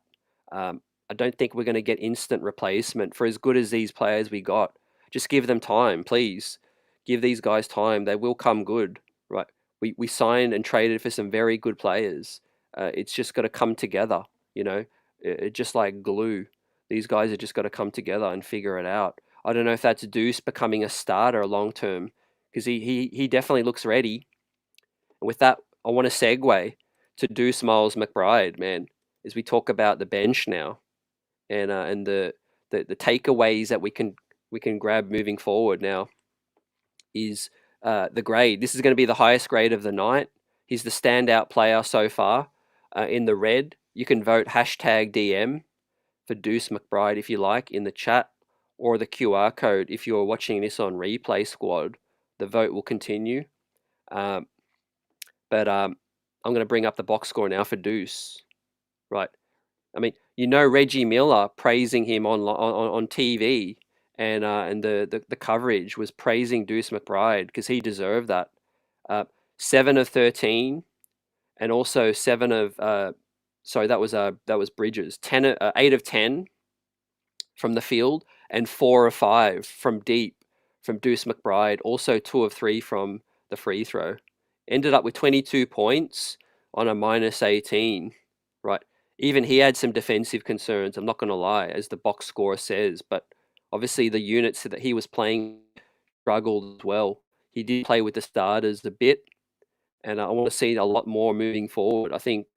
I don't think we're going to get instant replacement for as good as these players we got. Just give them time, please. Give these guys time. They will come good, right? We signed and traded for some very good players. It's just got to come together, just like glue. These guys are just got to come together and figure it out. I don't know if that's Deuce becoming a starter long term, because he definitely looks ready. And with that, I want to segue to Deuce McBride, man, as we talk about the bench now, and the takeaways that we can grab moving forward now is the grade. This is going to be the highest grade of the night. He's the standout player so far. In the red, you can vote #DM for Deuce McBride if you like in the chat, or the QR code if you're watching this on Replay Squad. The vote will continue. But I'm going to bring up the box score now for Deuce. Right. I mean, Reggie Miller praising him on TV, and the coverage was praising Deuce McBride because he deserved that. 7 of 13, and also 7 of sorry, that was Bridges. 8 of 10 from the field, and 4 of 5 from deep from Deuce McBride. Also 2 of 3 from the free throw. Ended up with 22 points on a -18. Right. Even he had some defensive concerns, I'm not going to lie, as the box score says, but obviously the units that he was playing struggled as well. He did play with the starters a bit, and I want to see a lot more moving forward. I think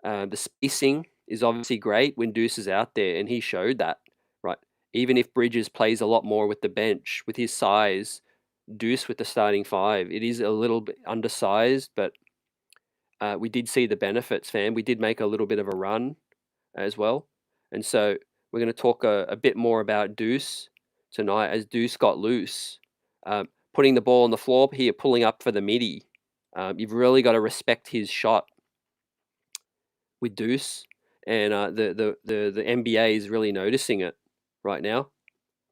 the spacing is obviously great when Deuce is out there, and he showed that, right? Even if Bridges plays a lot more with the bench, with his size, Deuce with the starting 5, it is a little bit undersized, but we did see the benefits, fam. We did make a little bit of a run as well. And so we're going to talk a bit more about Deuce tonight as Deuce got loose. Putting the ball on the floor here, pulling up for the midi. You've really got to respect his shot with Deuce. And the NBA is really noticing it right now.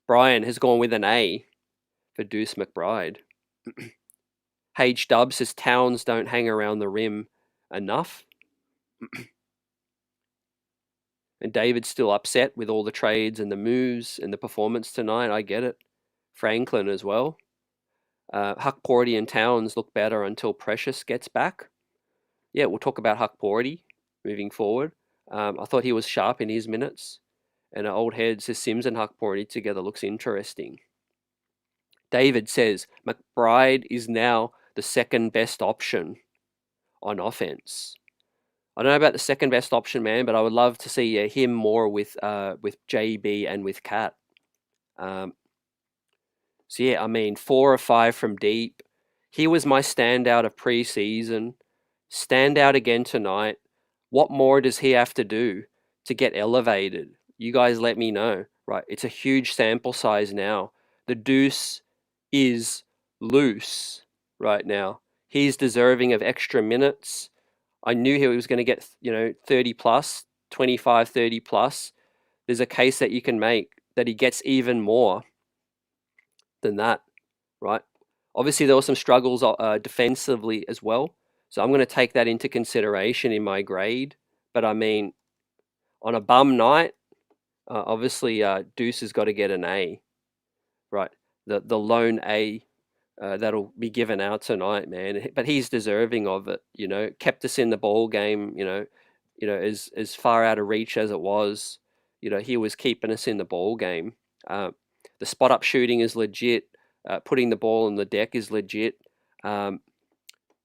Brian has gone with an A for Deuce McBride. H-Dub says Towns don't hang around the rim enough. And David's still upset with all the trades and the moves and the performance tonight. I get it. Franklin as well. Huckporty and Towns look better until Precious gets back. Yeah, we'll talk about Huckporty moving forward. I thought he was sharp in his minutes. And Old Head says Sims and Huckporty together looks interesting. David says McBride is now the second best option on offense. I don't know about the second best option, man, but I would love to see him more with JB and with Cat. So yeah, I mean, 4 or 5 from deep. He was my standout of preseason. Standout again tonight. What more does he have to do to get elevated? You guys let me know, right? It's a huge sample size now. The Deuce is loose right now. He's deserving of extra minutes. I knew he was going to get, 30 plus, 25, 30 plus. There's a case that you can make that he gets even more than that, right? Obviously, there were some struggles defensively as well. So I'm going to take that into consideration in my grade. But I mean, on a bum night, obviously Deuce has got to get an A, right? The lone A that'll be given out tonight, man. But he's deserving of it. Kept us in the ball game. As far out of reach as it was, he was keeping us in the ball game. The spot up shooting is legit. Putting the ball on the deck is legit.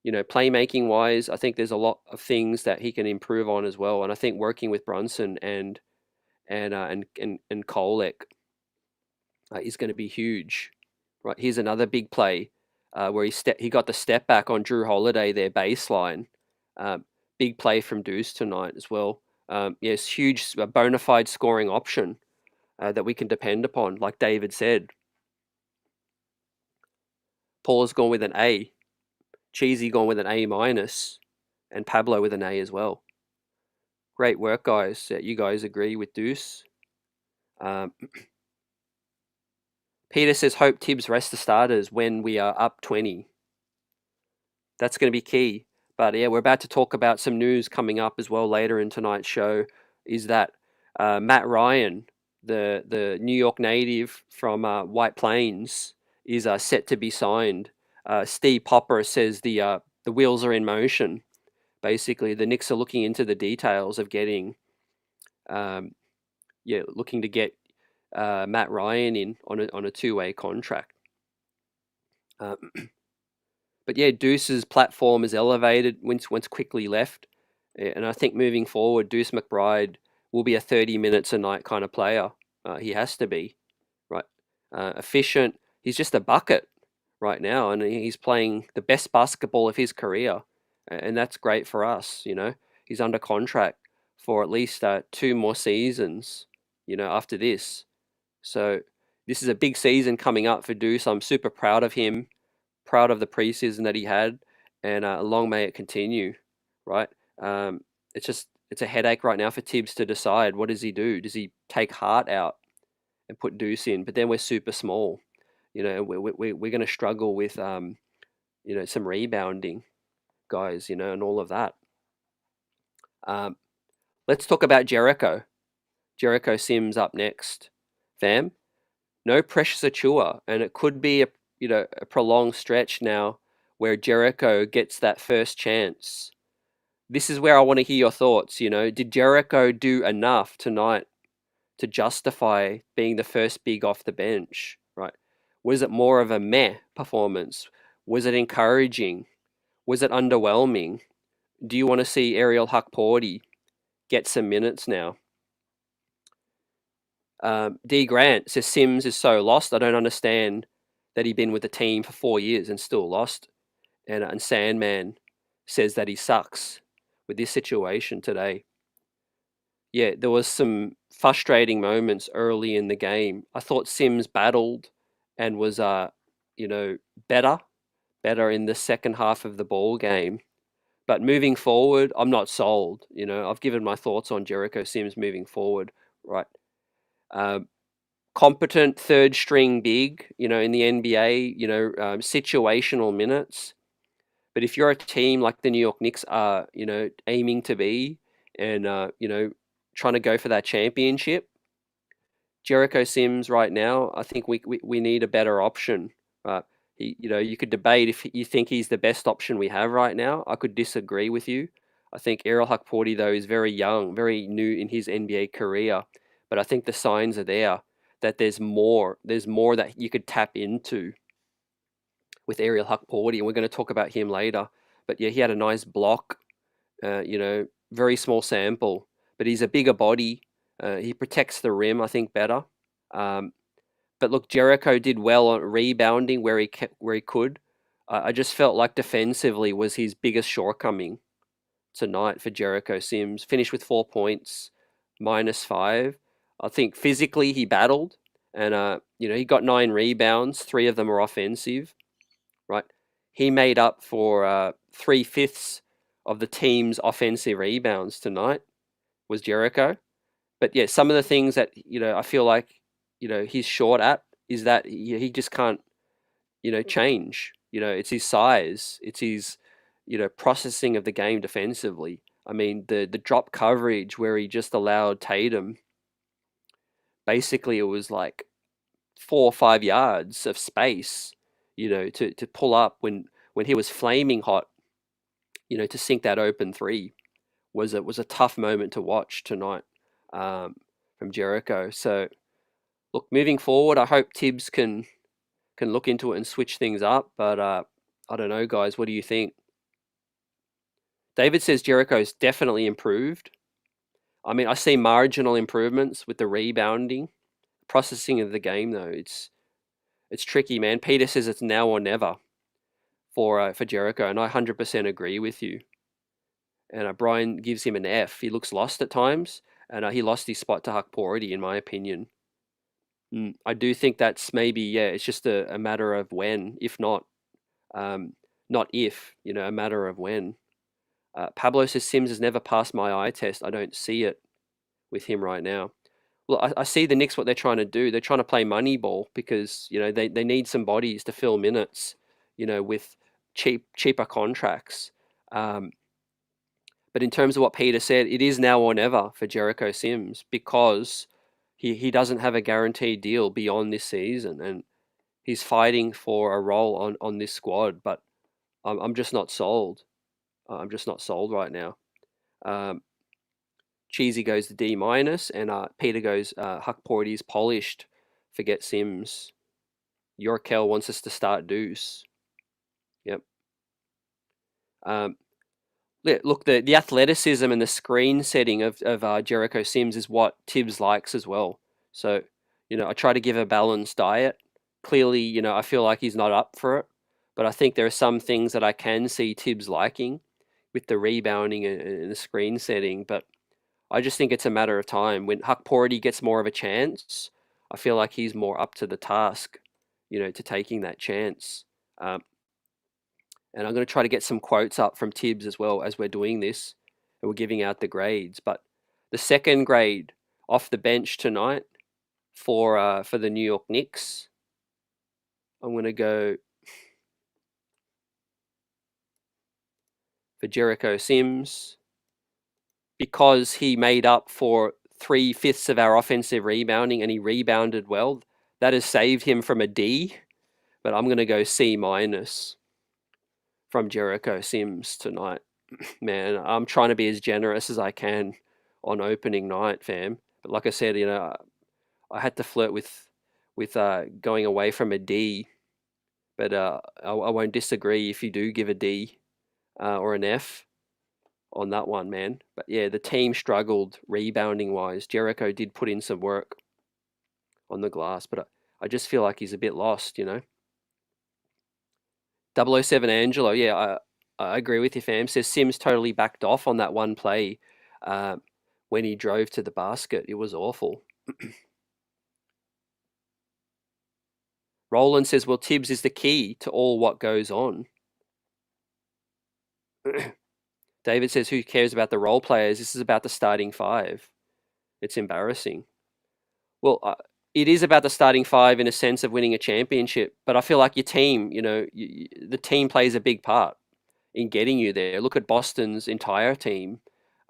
Playmaking wise, I think there's a lot of things that he can improve on as well. And I think working with Brunson and Kolek is going to be huge. Right, here's another big play where he got the step back on Drew Holiday, their baseline. Big play from Deuce tonight as well. Yes, huge bona fide scoring option that we can depend upon, like David said. Paul has gone with an A. Cheesy gone with an A minus, and Pablo with an A as well. Great work, guys. You guys agree with Deuce. Peter says, hope Tibbs rest the starters when we are up 20. That's going to be key. But yeah, we're about to talk about some news coming up as well later in tonight's show, is that Matt Ryan, the New York native from White Plains, is set to be signed. Steve Popper says the wheels are in motion. Basically, the Knicks are looking into the details of getting, looking to get Matt Ryan in on a two-way contract. But yeah, Deuce's platform is elevated once quickly left. And I think moving forward, Deuce McBride will be a 30 minutes a night kind of player. He has to be, right? Efficient. He's just a bucket right now, and he's playing the best basketball of his career. And that's great for us, He's under contract for at least 2 more seasons, after this. So this is a big season coming up for Deuce. I'm super proud of him. Proud of the preseason that he had, and long may it continue, right? It's a headache right now for Tibbs to decide what does he do. Does he take Hart out and put Deuce in? But then we're super small, we're going to struggle with some rebounding guys, and all of that. Let's talk about Jericho. Jericho Sims up next, fam. No pressure Achua, and it could be a prolonged stretch now where Jericho gets that first chance. This is where I want to hear your thoughts. Did Jericho do enough tonight to justify being the first big off the bench, right? Was it more of a meh performance? Was it encouraging? Was it underwhelming? Do you want to see Ariel Huckporty get some minutes now? D. Grant says Sims is so lost. I don't understand that he'd been with the team for 4 years and still lost. And Sandman says that he sucks with this situation today. Yeah, there was some frustrating moments early in the game. I thought Sims battled and was, better in the second half of the ball game. But moving forward, I'm not sold. I've given my thoughts on Jericho Sims moving forward, right? Competent third string big, in the NBA, situational minutes. But if you're a team like the New York Knicks are, aiming to be and, trying to go for that championship, Jericho Sims right now, I think we need a better option. You could debate if you think he's the best option we have right now. I could disagree with you. I think Ariel Huckporty, though, is very young, very new in his NBA career. But I think the signs are there that there's more that you could tap into with Ariel Huckporty, and we're going to talk about him later. But yeah, he had a nice block, very small sample, but he's a bigger body. He protects the rim, I think, better. But look, Jericho did well on rebounding where he could. I just felt like defensively was his biggest shortcoming tonight for Jericho Sims. Finished with 4 points, -5. I think physically he battled, and he got 9 rebounds. 3 of them are offensive, right? He made up for 3/5 of the team's offensive rebounds tonight, was Jericho. But yeah, some of the things that I feel like he's short at is that he just can't change. It's his size, it's his processing of the game defensively. I mean, the drop coverage where he just allowed Tatum, basically it was like 4 or 5 yards of space, to pull up when he was flaming hot, to sink that open three was a tough moment to watch tonight, from Jericho. So look, moving forward, I hope Tibbs can look into it and switch things up. But I don't know, guys. What do you think? David says Jericho's definitely improved. I mean, I see marginal improvements with the rebounding, processing of the game though. It's tricky, man. Peter says it's now or never for Jericho, and I 100% agree with you. And Brian gives him an F. He looks lost at times, and he lost his spot to Hukpority, in my opinion. I do think that's maybe, it's just a matter of when, if not. Not if, a matter of when. Pablo says Sims has never passed my eye test. I don't see it with him right now. Well, I see the Knicks, what they're trying to do. They're trying to play money ball because, they need some bodies to fill minutes, with cheaper contracts. But in terms of what Peter said, it is now or never for Jericho Sims because he doesn't have a guaranteed deal beyond this season, and he's fighting for a role on this squad. But I'm just not sold. I'm just not sold right now. Cheesy goes to D-, and Peter goes, Hukporty's polished. Forget Sims. Yorkel wants us to start Deuce. Yep. Look, the athleticism and the screen setting of Jericho Sims is what Tibbs likes as well. So, I try to give a balanced diet. Clearly, I feel like he's not up for it. But I think there are some things that I can see Tibbs liking with the rebounding and the screen setting. But I just think it's a matter of time. When Hukpority gets more of a chance, I feel like he's more up to the task, to taking that chance. And I'm going to try to get some quotes up from Tibbs as well as we're doing this, and we're giving out the grades. But the second grade off the bench tonight for the New York Knicks, I'm going to go for Jericho Sims because he made up for 3/5 of our offensive rebounding and he rebounded well. That has saved him from a D, but I'm going to go C- from Jericho Sims tonight. Man, I'm trying to be as generous as I can on opening night, fam. But like I said, I had to flirt with going away from a D. But I won't disagree if you do give a D or an F on that one, man. But yeah, the team struggled rebounding wise. Jericho did put in some work on the glass, but I just feel like he's a bit lost, 007 Angelo, yeah, I agree with you, fam. Says Sims totally backed off on that one play when he drove to the basket. It was awful. Roland says, well, Tibbs is the key to all what goes on. David says, who cares about the role players? This is about the starting five. It's embarrassing. Well, it is about the starting five in a sense of winning a championship, but I feel like your team, the team plays a big part in getting you there. Look at Boston's entire team.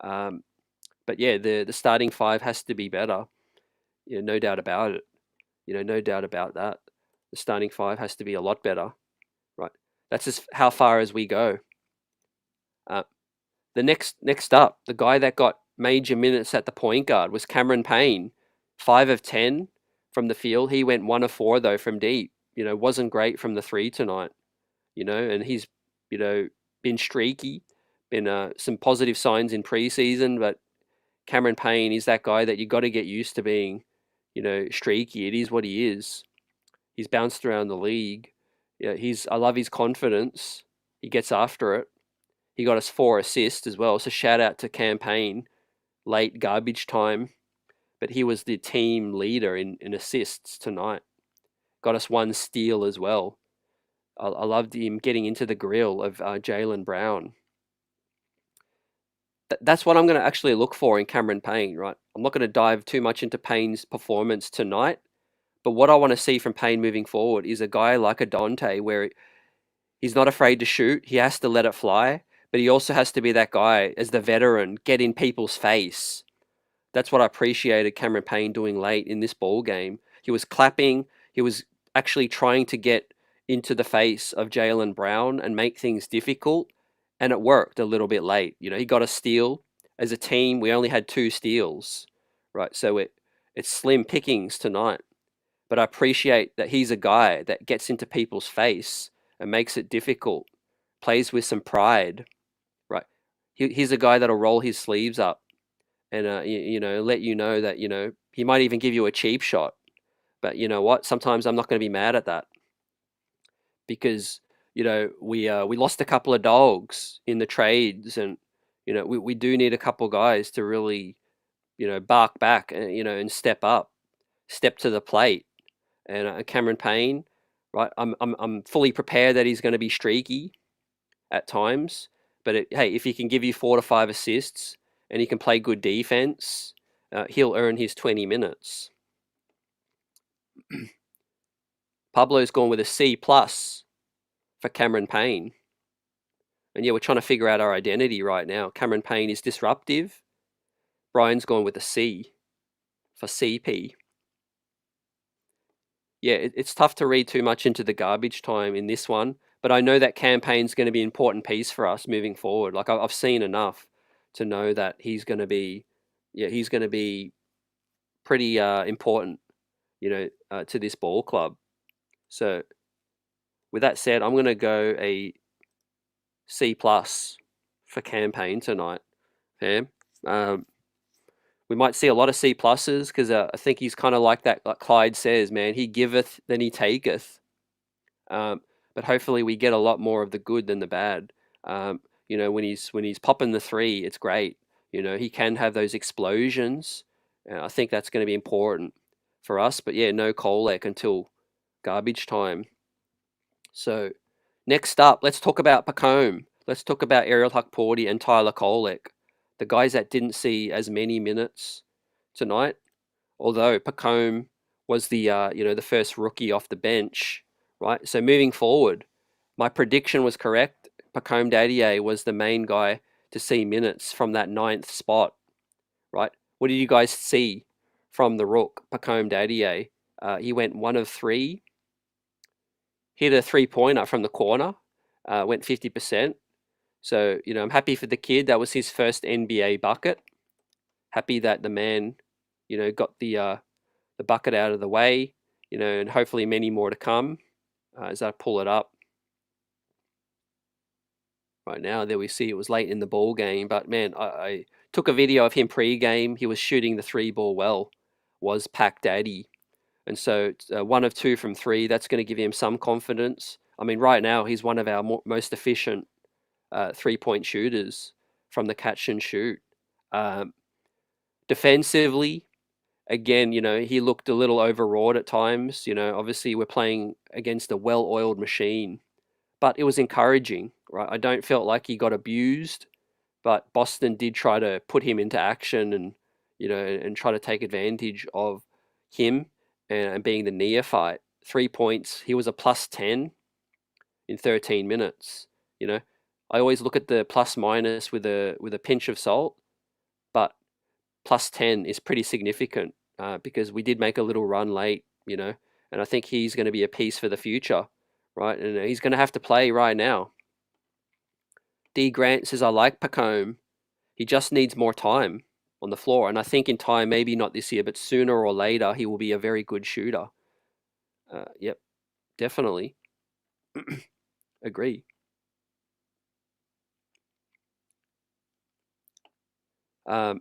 But yeah, the starting five has to be better. No doubt about it. No doubt about that. The starting five has to be a lot better. Right. That's just how far as we go. The next up, the guy that got major minutes at the point guard was Cameron Payne. 5 of 10 from the field. He went 1 of 4 though from deep. Wasn't great from the three tonight. And he's been streaky, been some positive signs in preseason, but Cameron Payne is that guy that you got to get used to being, streaky. It is what he is. He's bounced around the league. Yeah, I love his confidence. He gets after it. He got us 4 assists as well. So shout out to Campaign, late garbage time. But he was the team leader in assists tonight. Got us 1 steal as well. I loved him getting into the grill of Jaylen Brown. That's what I'm going to actually look for in Cameron Payne, right? I'm not going to dive too much into Payne's performance tonight, but what I want to see from Payne moving forward is a guy like a Dante where he's not afraid to shoot. He has to let it fly, but he also has to be that guy as the veteran, get in people's face. That's what I appreciated Cameron Payne doing late in this ball game. He was clapping. He was actually trying to get into the face of Jaylen Brown and make things difficult, and it worked a little bit late. He got a steal. As a team, we only had 2 steals, right? So it's slim pickings tonight. But I appreciate that he's a guy that gets into people's face and makes it difficult, plays with some pride, right? He's a guy that'll roll his sleeves up and let you know that he might even give you a cheap shot. But you know what? Sometimes I'm not going to be mad at that because we lost a couple of dogs in the trades, and we do need a couple guys to really bark back and and step up, step to the plate. And Cameron Payne, right? I'm fully prepared that he's going to be streaky at times, but hey, if he can give you 4 to 5 assists and he can play good defense, he'll earn his 20 minutes. Pablo's gone with a C+ for Cameron Payne. And yeah, we're trying to figure out our identity right now. Cameron Payne is disruptive. Brian's gone with a C for CP. Yeah, it's tough to read too much into the garbage time in this one, but I know that Campaign's going to be an important piece for us moving forward. Like I've seen enough to know that he's going to be pretty important, to this ball club. So with that said, I'm going to go a C+ for Campaign tonight. Fam. We might see a lot of C+ because I think he's kind of like that, like Clyde says, man, he giveth, then he taketh. But hopefully we get a lot more of the good than the bad. When he's popping the 3, it's great. He can have those explosions. I think that's going to be important for us. But yeah, no Kolek until garbage time. So next up, let's talk about Pacome. Let's talk about Ariel Huckporty and Tyler Kolek, the guys that didn't see as many minutes tonight. Although Pacome was the the first rookie off the bench, right? So moving forward, my prediction was correct. Pacome Dadier was the main guy to see minutes from that 9th spot, right? What did you guys see from the rook, Pacome Dadier? He went 1 of 3, hit a 3-pointer from the corner, went 50%. So, I'm happy for the kid. That was his first NBA bucket. Happy that the man, got the bucket out of the way, and hopefully many more to come as I pull it up. Right now, there we see it was late in the ball game, but man, I took a video of him pre-game. He was shooting the 3 ball well, was Pac Daddy. And so 1 of 2 from 3, that's going to give him some confidence. I mean, right now, he's one of our most efficient 3-point shooters from the catch and shoot. Defensively, again, he looked a little overwrought at times. Obviously we're playing against a well-oiled machine, but it was encouraging, right? I don't feel like he got abused, but Boston did try to put him into action and, and try to take advantage of him and being the neophyte. 3 points, he was a +10 in 13 minutes. I always look at the plus minus with a pinch of salt, but +10 is pretty significant because we did make a little run late, and I think he's going to be a piece for the future, right? And he's going to have to play right now. D. Grant says, I like Pacome. He just needs more time on the floor. And I think in time, maybe not this year, but sooner or later, he will be a very good shooter. Yep, definitely. Agree. Pacome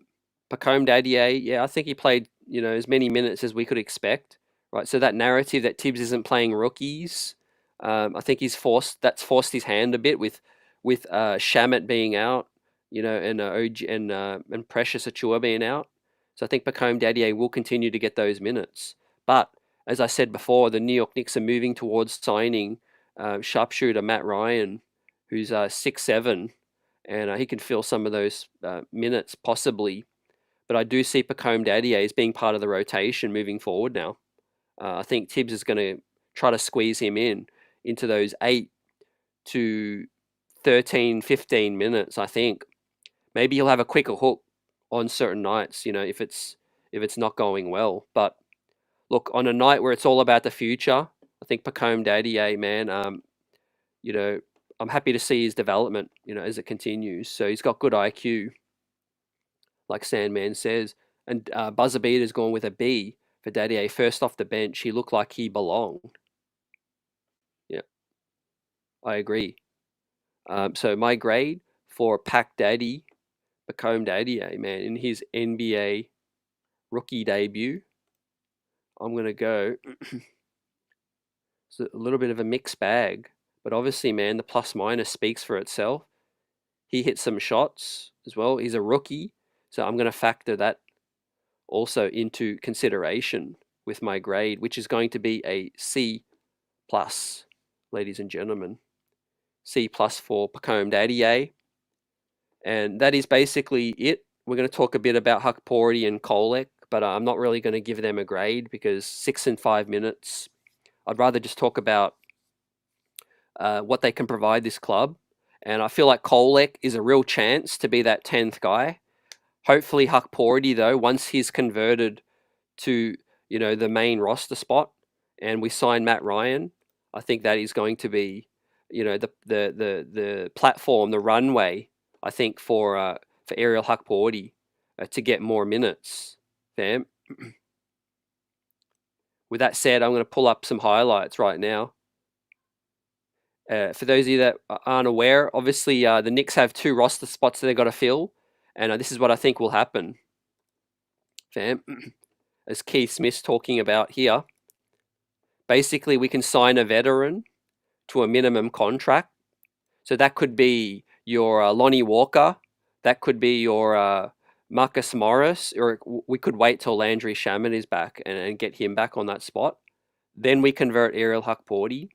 Dadier, yeah, I think he played, as many minutes as we could expect, right? So that narrative that Tibbs isn't playing rookies, I think that's forced his hand a bit with with Shamit being out, and OG and Precious Achua being out. So I think Pacome Dadier will continue to get those minutes. But as I said before, the New York Knicks are moving towards signing sharpshooter Matt Ryan, who's 6'7", and he can fill some of those minutes possibly. But I do see Pacome Dadier as being part of the rotation moving forward now. I think Tibbs is going to try to squeeze him into those 8 to 13, 15 minutes, I think. Maybe he'll have a quicker hook on certain nights, if it's not going well. But look, on a night where it's all about the future, I think Pacome Dadier, man, I'm happy to see his development, as it continues. So he's got good IQ, like Sandman says. And Buzzer Beater's gone with a B for Dadier. First off the bench, he looked like he belonged. Yeah, I agree. So my grade for Pac Daddy, Pacome Dadier, man, in his NBA rookie debut, I'm going to go. It's a little bit of a mixed bag, but obviously, man, the plus minus speaks for itself. He hit some shots as well. He's a rookie, so I'm going to factor that also into consideration with my grade, which is going to be a C plus, ladies and gentlemen. C plus for Pacome Dadier. And that is basically it. We're going to talk a bit about Hukporti and Kolek, but I'm not really going to give them a grade because 6 and 5 minutes. I'd rather just talk about what they can provide this club. And I feel like Kolek is a real chance to be that 10th guy. Hopefully Hukporti, though, once he's converted to, the main roster spot and we sign Matt Ryan, I think that is going to be, the platform, the runway, I think, for Ariel Hukporti to get more minutes, fam. With that said, I'm going to pull up some highlights right now. For those of you that aren't aware, obviously the Knicks have 2 roster spots that they've got to fill, and this is what I think will happen, fam. As Keith Smith's talking about here, basically we can sign a veteran to a minimum contract. So that could be your Lonnie Walker, that could be your Marcus Morris, or we could wait till Landry Shamet is back and get him back on that spot. Then we convert Ariel Hukporti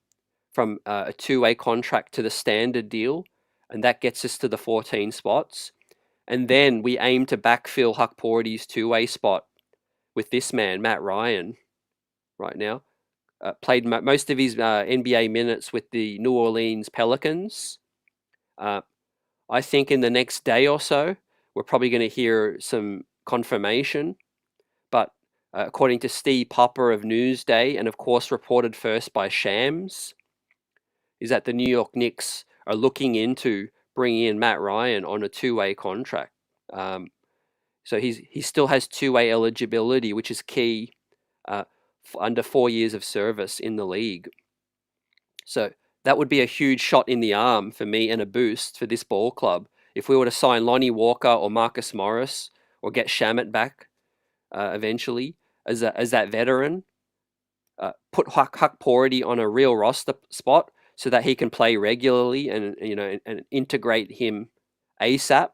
from a 2-way contract to the standard deal, and that gets us to the 14 spots. And then we aim to backfill Hukporti's 2-way spot with this man, Matt Ryan, right now. Played most of his NBA minutes with the New Orleans Pelicans. I think in the next day or so, we're probably going to hear some confirmation. But according to Steve Popper of Newsday, and of course reported first by Shams, is that the New York Knicks are looking into bringing in Matt Ryan on a 2-way contract. So he still has 2-way eligibility, which is key under 4 years of service in the league. So that would be a huge shot in the arm for me and a boost for this ball club. If we were to sign Lonnie Walker or Marcus Morris or get Shamet back eventually as that veteran, put Hukporti on a real roster spot so that he can play regularly and and integrate him ASAP,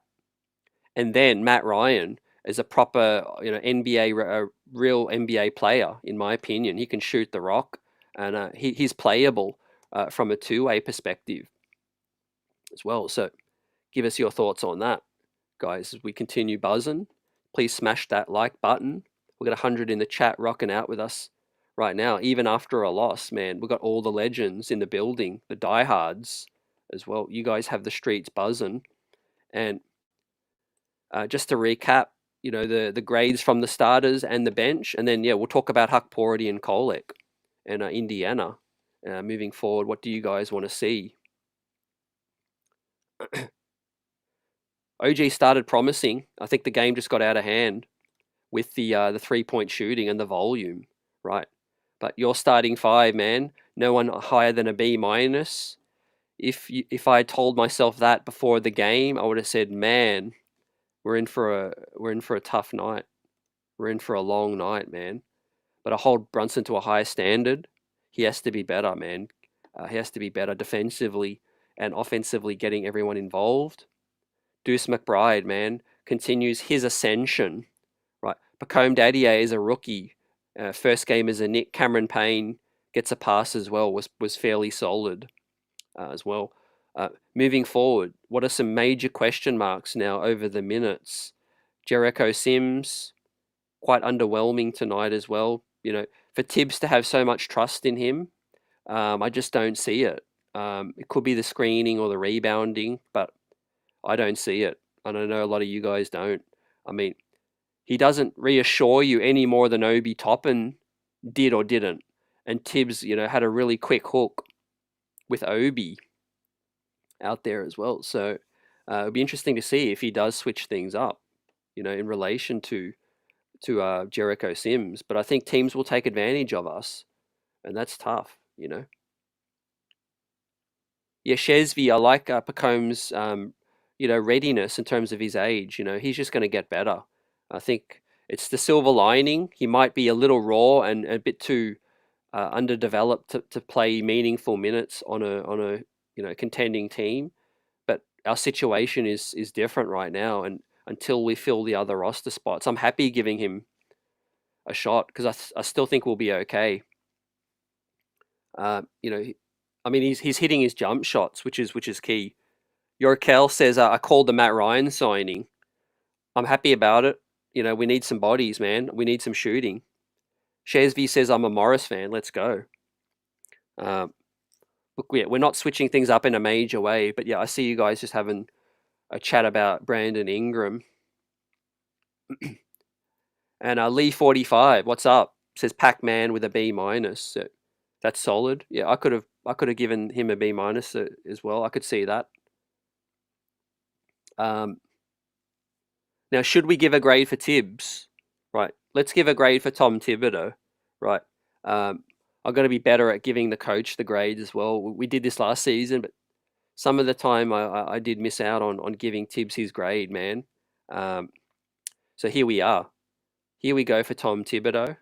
and then Matt Ryan as a proper NBA real NBA player, in my opinion. He can shoot the rock, and he's playable from a 2-way perspective as well. So give us your thoughts on that, guys, as we continue buzzing. Please smash that like button. We've got 100 in the chat rocking out with us right now, even after a loss, man. We've got all the legends in the building, the diehards as well. You guys have the streets buzzing. And just to recap, the grades from the starters and the bench, and then we'll talk about Hukporti and Kolek and Indiana moving forward. What do you guys want to see? OG started promising. I think the game just got out of hand with the 3-point shooting and the volume, right? But your starting 5, man, no one higher than a B minus. If I had told myself that before the game, I would have said, man, we're in for a tough night. We're in for a long night, man. But I hold Brunson to a higher standard. He has to be better, man. He has to be better defensively and offensively getting everyone involved. Deuce McBride, man, continues his ascension. Right, Pacome Dadier is a rookie. First game as a Nick. Cameron Payne gets a pass as well. Was fairly solid as well. Moving forward, what are some major question marks now over the minutes? Jericho Sims, quite underwhelming tonight as well. For Tibbs to have so much trust in him, I just don't see it. It could be the screening or the rebounding, but I don't see it. And I know a lot of you guys don't. I mean, he doesn't reassure you any more than Obi Toppin did or didn't. And Tibbs, had a really quick hook with Obi out there as well. So it'll be interesting to see if he does switch things up, in relation to Jericho Sims. But I think teams will take advantage of us, and that's tough. Yeah, Shesvy, I like Pacome's, readiness in terms of his age. He's just going to get better. I think it's the silver lining. He might be a little raw and a bit too underdeveloped to play meaningful minutes on a contending team. But our situation is different right now, and until we fill the other roster spots, I'm happy giving him a shot because I still think we'll be okay. He's hitting his jump shots, which is key. Yorkel says, I called the Matt Ryan signing. I'm happy about it. We need some bodies, man. We need some shooting. Shesvy says, I'm a Morris fan. Let's go. Look, we're not switching things up in a major way, but yeah, I see you guys just having a chat about Brandon Ingram. And Lee45, what's up? Says Pac-Man with a B-. So that's solid. Yeah, I could have given him a B- as well. I could see that. Now, should we give a grade for Tibbs? Right. Let's give a grade for Tom Thibodeau. Right. I've got to be better at giving the coach the grades as well. We did this last season, but some of the time I did miss out on giving Tibbs his grade, man. So here we are. Here we go for Tom Thibodeau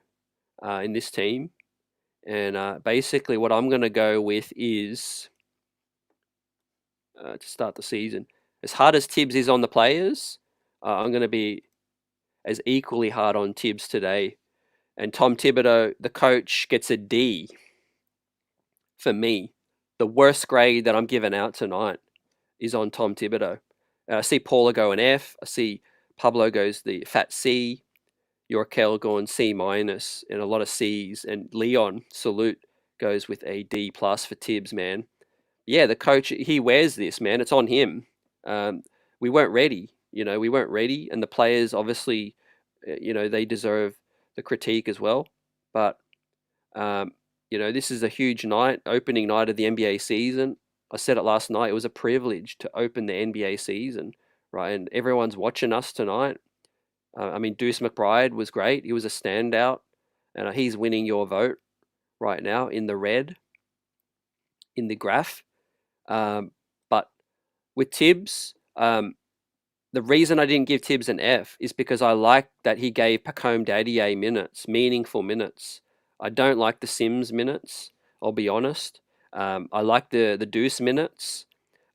in this team. And basically what I'm going to go with is, to start the season, as hard as Tibbs is on the players, I'm going to be as equally hard on Tibbs today. And Tom Thibodeau, the coach, gets a D for me. The worst grade that I'm giving out tonight is on Tom Thibodeau. I see Paula go an F. I see Pablo goes the fat C. Yorkel going C-, and a lot of C's. And Leon, salute, goes with a D+ for Tibbs, man. Yeah, the coach, he wears this, man. It's on him. We weren't ready. We weren't ready. And the players, obviously, they deserve the critique as well. But, this is a huge night, opening night of the NBA season. I said it last night. It was a privilege to open the NBA season, right? And everyone's watching us tonight. Deuce McBride was great. He was a standout. And he's winning your vote right now in the red, in the graph. But with Tibbs, the reason I didn't give Tibbs an F is because I like that he gave Pacome Dadier minutes, meaningful minutes. I don't like the Sims minutes, I'll be honest. I like the Deuce minutes.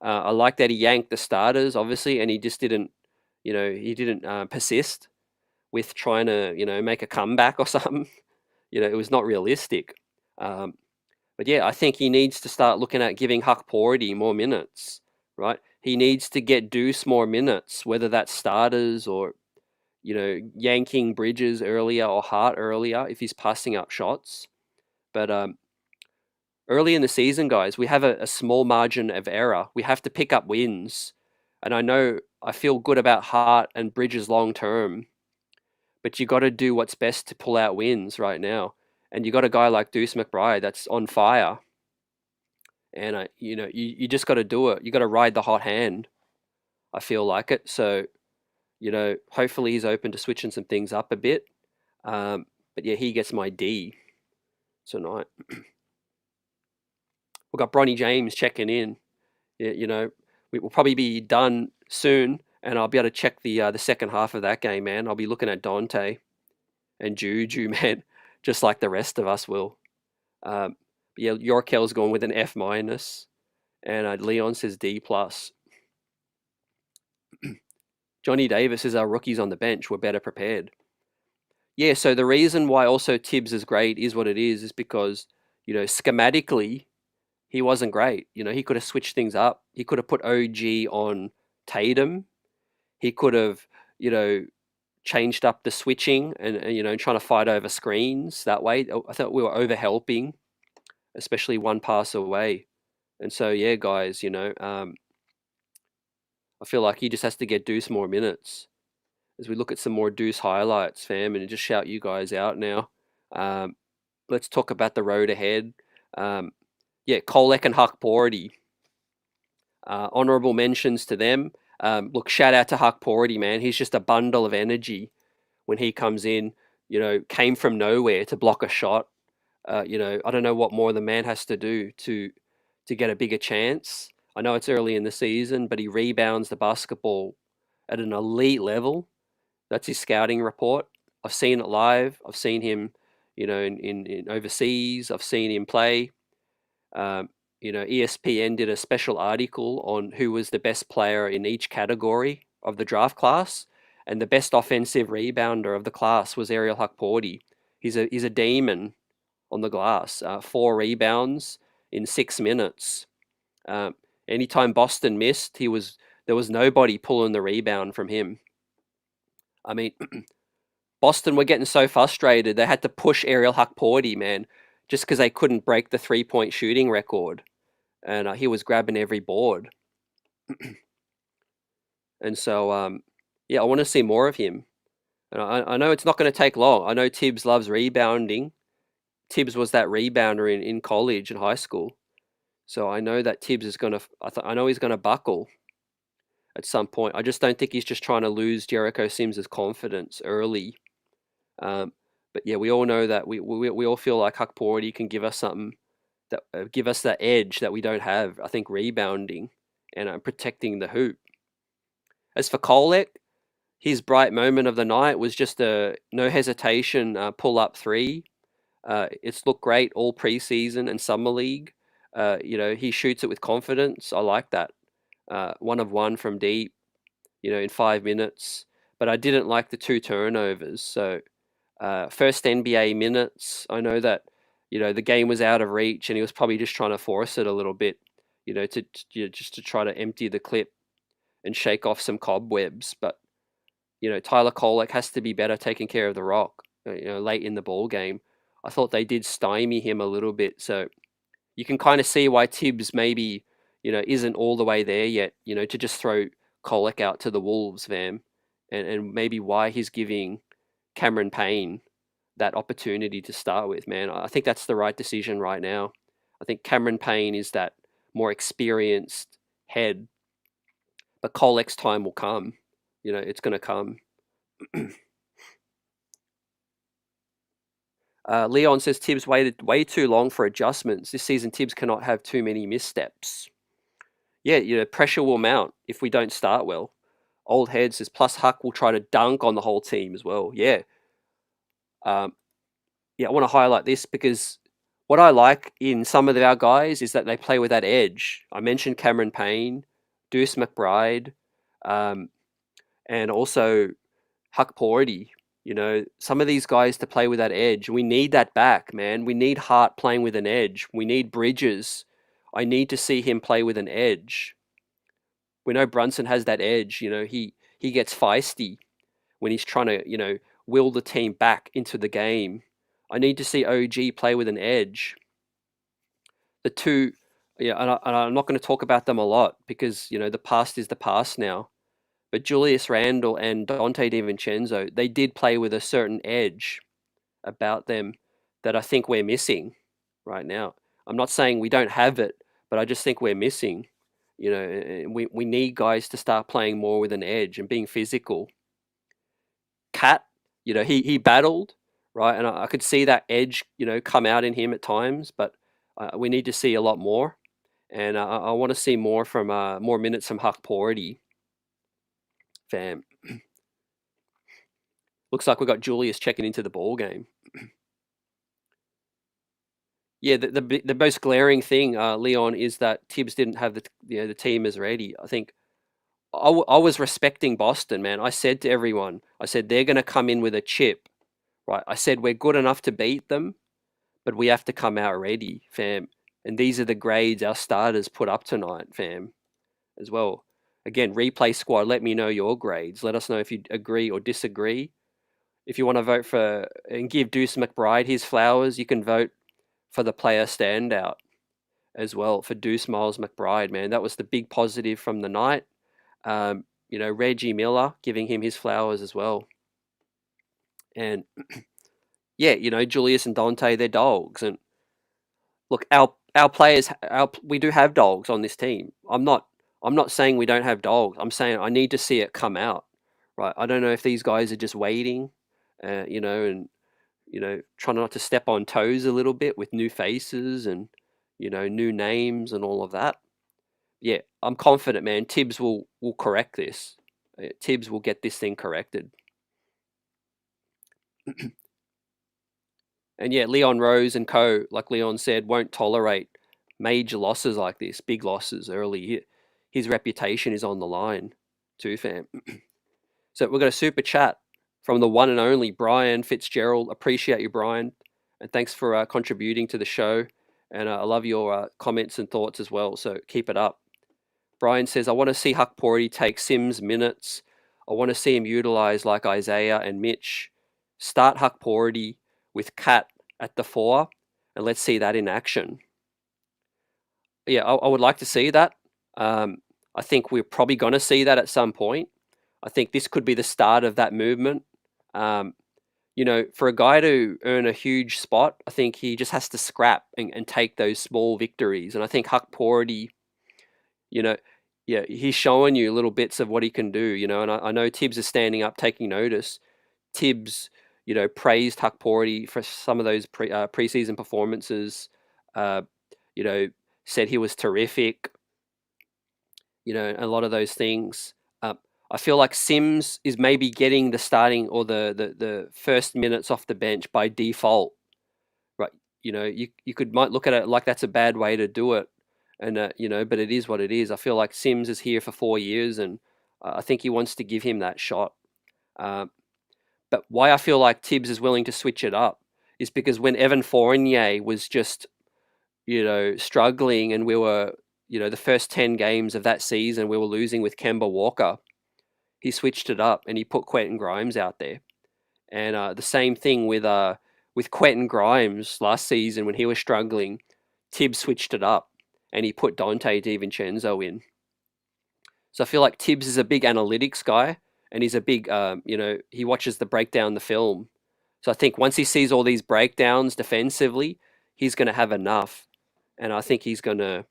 I like that he yanked the starters, obviously, and he just didn't, persist with trying to, make a comeback or something. It was not realistic. But yeah, I think he needs to start looking at giving Huck Porty more minutes, right? He needs to get Deuce more minutes, whether that's starters or, yanking Bridges earlier or Hart earlier if he's passing up shots. But early in the season, guys, we have a small margin of error. We have to pick up wins. And I feel good about Hart and Bridges long term. But you got to do what's best to pull out wins right now. And you got a guy like Deuce McBride that's on fire. And, you just got to do it. You got to ride the hot hand. I feel like it. So, hopefully he's open to switching some things up a bit. But yeah, he gets my D tonight. We've got Bronny James checking in. Yeah, we will probably be done soon. And I'll be able to check the second half of that game, man. I'll be looking at Dante and Juju, man, just like the rest of us will. Yeah, Yorkel's going with an F-. And Leon says D plus. Johnny Davis says our rookies on the bench were better prepared. Yeah, so the reason why also Tibbs is great is what it is because, schematically, he wasn't great. He could have switched things up. He could have put OG on Tatum. He could have, changed up the switching and trying to fight over screens that way. I thought we were over helping, especially one pass away. And so, yeah, guys, I feel like he just has to get Deuce more minutes as we look at some more Deuce highlights, fam, and just shout you guys out now. Let's talk about the road ahead. Yeah, Kolek and Huck Porty. Honourable mentions to them. Look, shout out to Huck Porty, man. He's just a bundle of energy when he comes in. Came from nowhere to block a shot. I don't know what more the man has to do to get a bigger chance. I know it's early in the season, but he rebounds the basketball at an elite level. That's his scouting report. I've seen it live. I've seen him, in overseas. I've seen him play. ESPN did a special article on who was the best player in each category of the draft class, and the best offensive rebounder of the class was Ariel Hukporti. He's a demon on the glass. 4 rebounds in 6 minutes. Anytime Boston missed, there was nobody pulling the rebound from him. I mean, Boston were getting so frustrated they had to push Ariel Hukporti, man, just because they couldn't break the 3-point shooting record, and he was grabbing every board. And so, yeah, I want to see more of him. And I know it's not going to take long. I know Tibbs loves rebounding. Tibbs was that rebounder in college and high school. So I know that Tibbs is going to, I know he's going to buckle at some point. I just don't think he's just trying to lose Jericho Sims' confidence early. But yeah, we all know that we all feel like Huck Porty can give us something that give us that edge that we don't have. I think rebounding and protecting the hoop. As for Kolek, his bright moment of the night was just a no hesitation pull up 3. It's looked great all preseason and summer league. He shoots it with confidence. I like that. 1 of 1 from deep, in 5 minutes. But I didn't like the 2 turnovers. So first NBA minutes, I know that, the game was out of reach and he was probably just trying to force it a little bit, just to try to empty the clip and shake off some cobwebs. But, Tyler Kolek has to be better taking care of the rock, late in the ball game. I thought they did stymie him a little bit. So you can kind of see why Tibbs maybe, isn't all the way there yet, to just throw Kolek out to the Wolves, fam. And maybe why he's giving Cameron Payne that opportunity to start with, man. I think that's the right decision right now. I think Cameron Payne is that more experienced head, but Kolek's time will come. It's going to come. Leon says Tibbs waited way too long for adjustments. This season, Tibbs cannot have too many missteps. Yeah, pressure will mount if we don't start well. Old Head says, plus Huck will try to dunk on the whole team as well. Yeah. Yeah, I want to highlight this because what I like in some of our guys is that they play with that edge. I mentioned Cameron Payne, Deuce McBride, and also Huck Porty. Some of these guys to play with that edge. We need that back, man. We need Hart playing with an edge. We need Bridges. I need to see him play with an edge. We know Brunson has that edge. He gets feisty when he's trying to, will the team back into the game. I need to see OG play with an edge. The two, yeah, and I'm not going to talk about them a lot because, the past is the past now. But Julius Randle and Dante DiVincenzo, they did play with a certain edge about them that I think we're missing right now. I'm not saying we don't have it, but I just think we're missing. We need guys to start playing more with an edge and being physical. Cat, he battled, right? And I could see that edge, come out in him at times, but we need to see a lot more. And I want to see more from more minutes from Huck Porty, fam. Looks like we've got Julius checking into the ball game. Yeah, the most glaring thing, Leon, is that Tibbs didn't have the team as ready. I think I was respecting Boston, man. I said to everyone, I said they're going to come in with a chip, right? I said we're good enough to beat them, but we have to come out ready, fam. And these are the grades our starters put up tonight, fam, as well. Again, replay squad, let me know your grades. Let us know if you agree or disagree. If you want to vote for and give Deuce McBride his flowers, you can vote for the player standout as well for Deuce Miles McBride, man. That was the big positive from the night. Reggie Miller giving him his flowers as well. And yeah, Julius and Dante, they're dogs. And look, our players, we do have dogs on this team. I'm not saying we don't have dogs. I'm saying I need to see it come out, right? I don't know if these guys are just waiting, and trying not to step on toes a little bit with new faces and new names and all of that. Yeah, I'm confident, man. Tibbs will correct this. Tibbs will get this thing corrected. And yeah, Leon Rose and co, like Leon said, won't tolerate major losses like this, big losses early. His reputation is on the line too, fam. So we've got a super chat from the one and only Brian Fitzgerald. Appreciate you, Brian. And thanks for contributing to the show. And I love your comments and thoughts as well. So keep it up. Brian says, I want to see Huck Porty take Sims minutes. I want to see him utilized like Isaiah and Mitch. Start Huck Porty with Cat at the 4, and let's see that in action. Yeah, I would like to see that. I think we're probably going to see that at some point. I think this could be the start of that movement. For a guy to earn a huge spot, I think he just has to scrap and take those small victories. And I think Huck Porty, yeah, he's showing you little bits of what he can do, and I know Tibbs is standing up, taking notice. Tibbs, praised Huck Porty for some of those preseason performances, said he was terrific, a lot of those things. I feel like Sims is maybe getting the starting or the first minutes off the bench by default, right? You might look at it like that's a bad way to do it, and but it is what it is. I feel like Sims is here for 4 years, and I think he wants to give him that shot. But why I feel like Tibbs is willing to switch it up is because when Evan Fournier was just, struggling, and we were, the first 10 games of that season, we were losing with Kemba Walker, he switched it up and he put Quentin Grimes out there. And the same thing with Quentin Grimes last season when he was struggling, Tibbs switched it up and he put Dante DiVincenzo in. So I feel like Tibbs is a big analytics guy, and he's a big, he watches the breakdown, the film. So I think once he sees all these breakdowns defensively, he's going to have enough. And I think he's going to,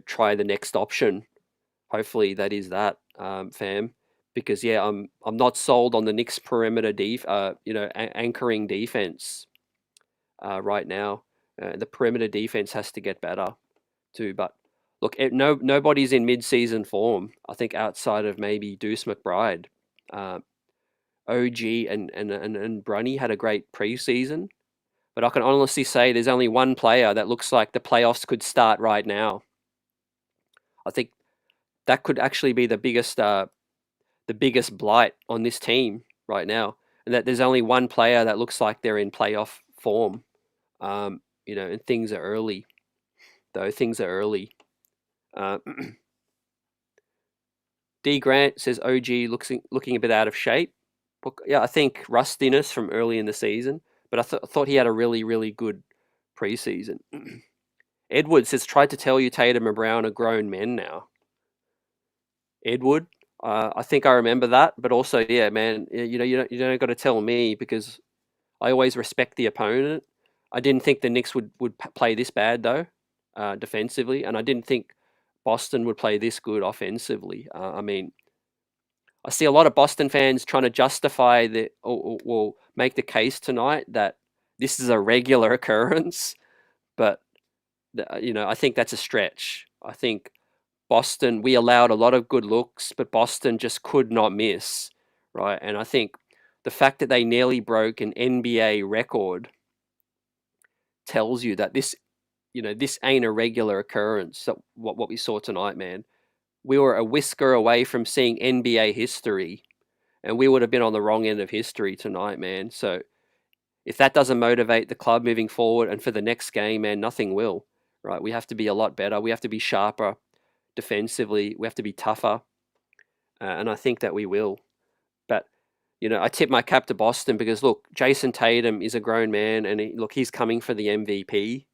try the next option. Hopefully that is that, fam. Because yeah, I'm not sold on the Knicks perimeter anchoring defense right now. The perimeter defense has to get better too. But look, nobody's in mid-season form. I think outside of maybe Deuce McBride, OG and Brunny had a great preseason. But I can honestly say there's only one player that looks like the playoffs could start right now. I think that could actually be the biggest blight on this team right now, and that there's only one player that looks like they're in playoff form. And things are early, though. Things are early. D Grant says OG looking a bit out of shape. Yeah, I think rustiness from early in the season, but I thought he had a really, really good preseason. Edwards has tried to tell you Tatum and Brown are grown men now. Edward, I think I remember that, but also, yeah, man, you don't got to tell me, because I always respect the opponent. I didn't think the Knicks would play this bad though, defensively, and I didn't think Boston would play this good offensively. I mean, I see a lot of Boston fans trying to justify or make the case tonight that this is a regular occurrence, but I think that's a stretch. I think Boston, we allowed a lot of good looks, but Boston just could not miss, right? And I think the fact that they nearly broke an NBA record, tells you that this ain't a regular occurrence. So what we saw tonight, man. We were a whisker away from seeing NBA history, and we would have been on the wrong end of history tonight, man. So if that doesn't motivate the club moving forward and for the next game, man, nothing will, right? We have to be a lot better. We have to be sharper defensively. We have to be tougher. And I think that we will. But, I tip my cap to Boston because, look, Jason Tatum is a grown man and he's coming for the MVP.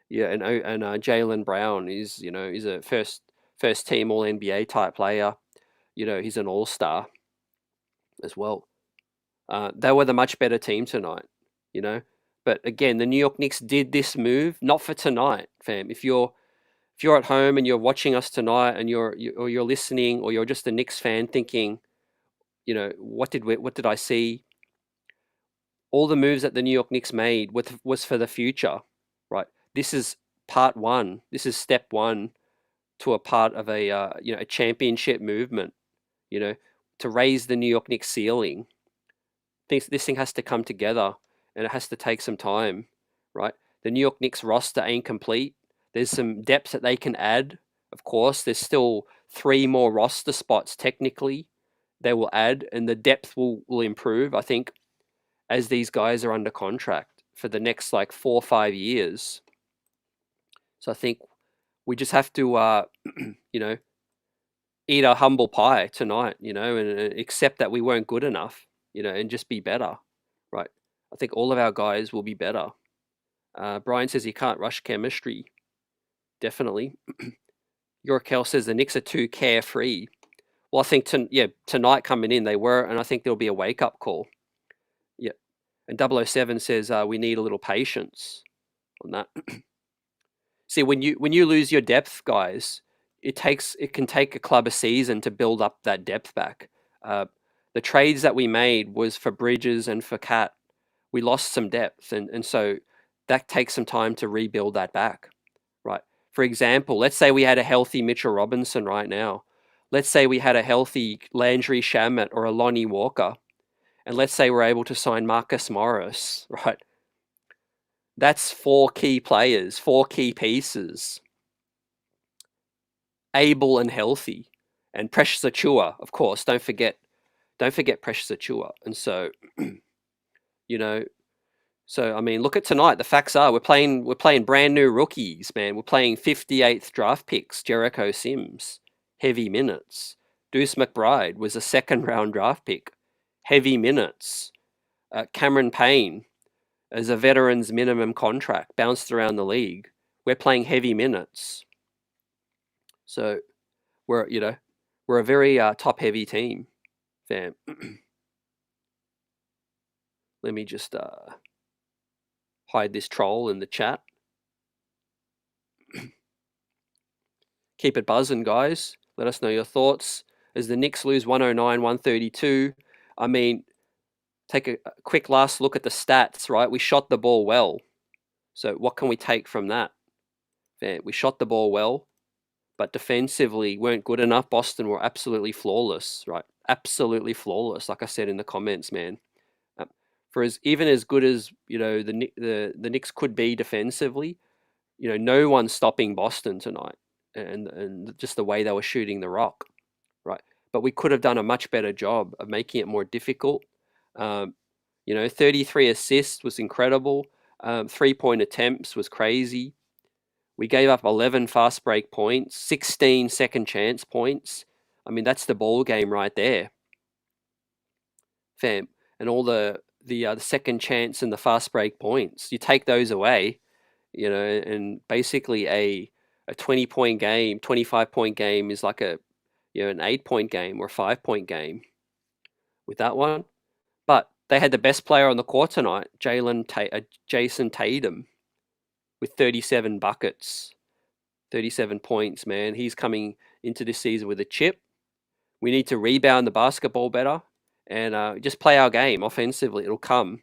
Yeah, and Jaylen Brown is a first team All NBA type player. He's an all star as well. They were the much better team tonight. But again, the New York Knicks did this move not for tonight, fam. If you're at home and you're watching us tonight and you're listening or you're just a Knicks fan thinking, what did I see? All the moves that the New York Knicks made was for the future, right? This is part one. This is step one to a part of a championship movement. To raise the New York Knicks ceiling. This thing has to come together, and it has to take some time, right? The New York Knicks roster ain't complete. There's some depth that they can add. Of course, there's still 3 more roster spots technically they will add, and the depth will improve, I think, as these guys are under contract for the next 4 or 5 years. So I think we just have to, eat our humble pie tonight, and accept that we weren't good enough, and just be better, right? I think all of our guys will be better. Brian says he can't rush chemistry. Definitely. Yorkel says the Knicks are too carefree. Well, I think tonight coming in they were, and I think there'll be a wake-up call. Yeah. And 007 says we need a little patience on that. See, when you lose your depth, guys, it can take a club a season to build up that depth back. The trades that we made was for Bridges and for Cat. We lost some depth, and so that takes some time to rebuild that back, right? For example, let's say we had a healthy Mitchell Robinson right now. Let's say we had a healthy Landry Shamet or a Lonnie Walker, and let's say we're able to sign Marcus Morris, right? That's 4 key players, 4 key pieces, able and healthy, and Precious Achiuwa, of course. Don't forget Precious Achiuwa. And so, So I mean, look at tonight. The facts are we're playing brand new rookies, man. We're playing 58th draft picks. Jericho Sims, heavy minutes. Deuce McBride was a 2nd round draft pick, heavy minutes. Cameron Payne as a veteran's minimum contract, bounced around the league. We're playing heavy minutes. So we're a very top heavy team, fam. Let me just hide this troll in the chat. Keep it buzzing, guys. Let us know your thoughts. As the Knicks lose 109-132, I mean, take a quick last look at the stats, right? We shot the ball well. So what can we take from that? We shot the ball well, but defensively weren't good enough. Boston were absolutely flawless, right? Absolutely flawless, like I said in the comments, man. For even as good as the Knicks could be defensively, no one's stopping Boston tonight, and just the way they were shooting the rock, right? But we could have done a much better job of making it more difficult. 33 assists was incredible. 3-point attempts was crazy. We gave up 11 fast break points, 16 second chance points. I mean, that's the ball game right there, fam. And all the second chance and the fast break points, you take those away, and basically a 20-point game, 25-point game is like an 8-point game or a 5-point game with that one. But they had the best player on the court tonight, Jason Tatum, with 37 buckets, 37 points, man. He's coming into this season with a chip. We need to rebound the basketball better and just play our game offensively. It'll come.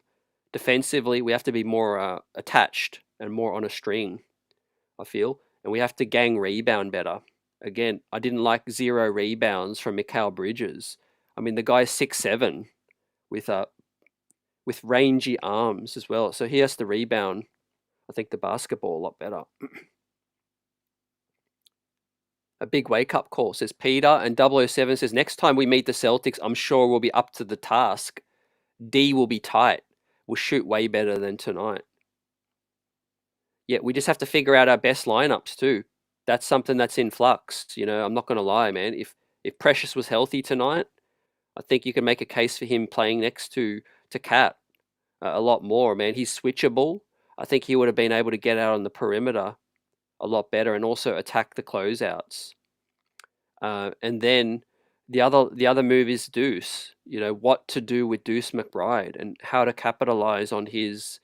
Defensively, we have to be more attached and more on a string, I feel. And we have to gang rebound better. Again, I didn't like 0 rebounds from Mikal Bridges. I mean, the guy's 6'7", with rangy arms as well. So he has to rebound I think the basketball a lot better. A big wake-up call, says Peter. And 007 says, next time we meet the Celtics, I'm sure we'll be up to the task. D will be tight. We'll shoot way better than tonight. Yeah, we just have to figure out our best lineups too. That's something that's in flux. I'm not going to lie, man. If Precious was healthy tonight, I think you can make a case for him playing next to Cat a lot more, man. He's switchable. I think he would have been able to get out on the perimeter a lot better and also attack the closeouts. And then the other move is Deuce. What to do with Deuce McBride and how to capitalize on his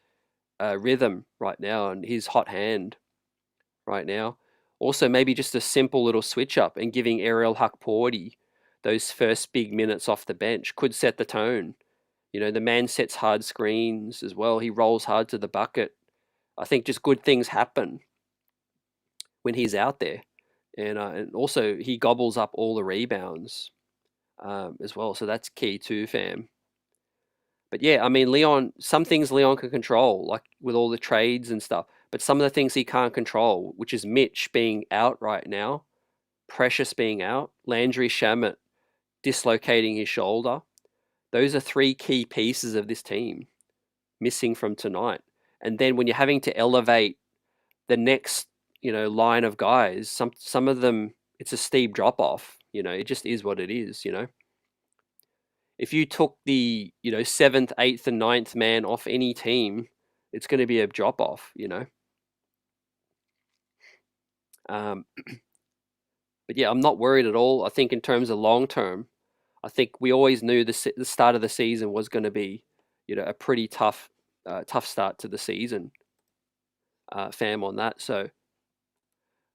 rhythm right now and his hot hand right now. Also, maybe just a simple little switch up and giving Ariel Hukporti those first big minutes off the bench could set the tone. The man sets hard screens as well. He rolls hard to the bucket. I think just good things happen when he's out there. And also, he gobbles up all the rebounds as well. So that's key too, fam. But yeah, I mean, Leon, some things Leon can control, like with all the trades and stuff. But some of the things he can't control, which is Mitch being out right now, Precious being out, Landry Shamet dislocating his shoulder. Those are three key pieces of this team missing from tonight. And then when you're having to elevate the next, line of guys, some of them, it's a steep drop off. It just is what it is. If you took the 7th, 8th, and 9th man off any team, it's going to be a drop off. But yeah, I'm not worried at all. I think in terms of long term, I think we always knew the start of the season was going to be, a pretty tough start to the season, fam, on that. So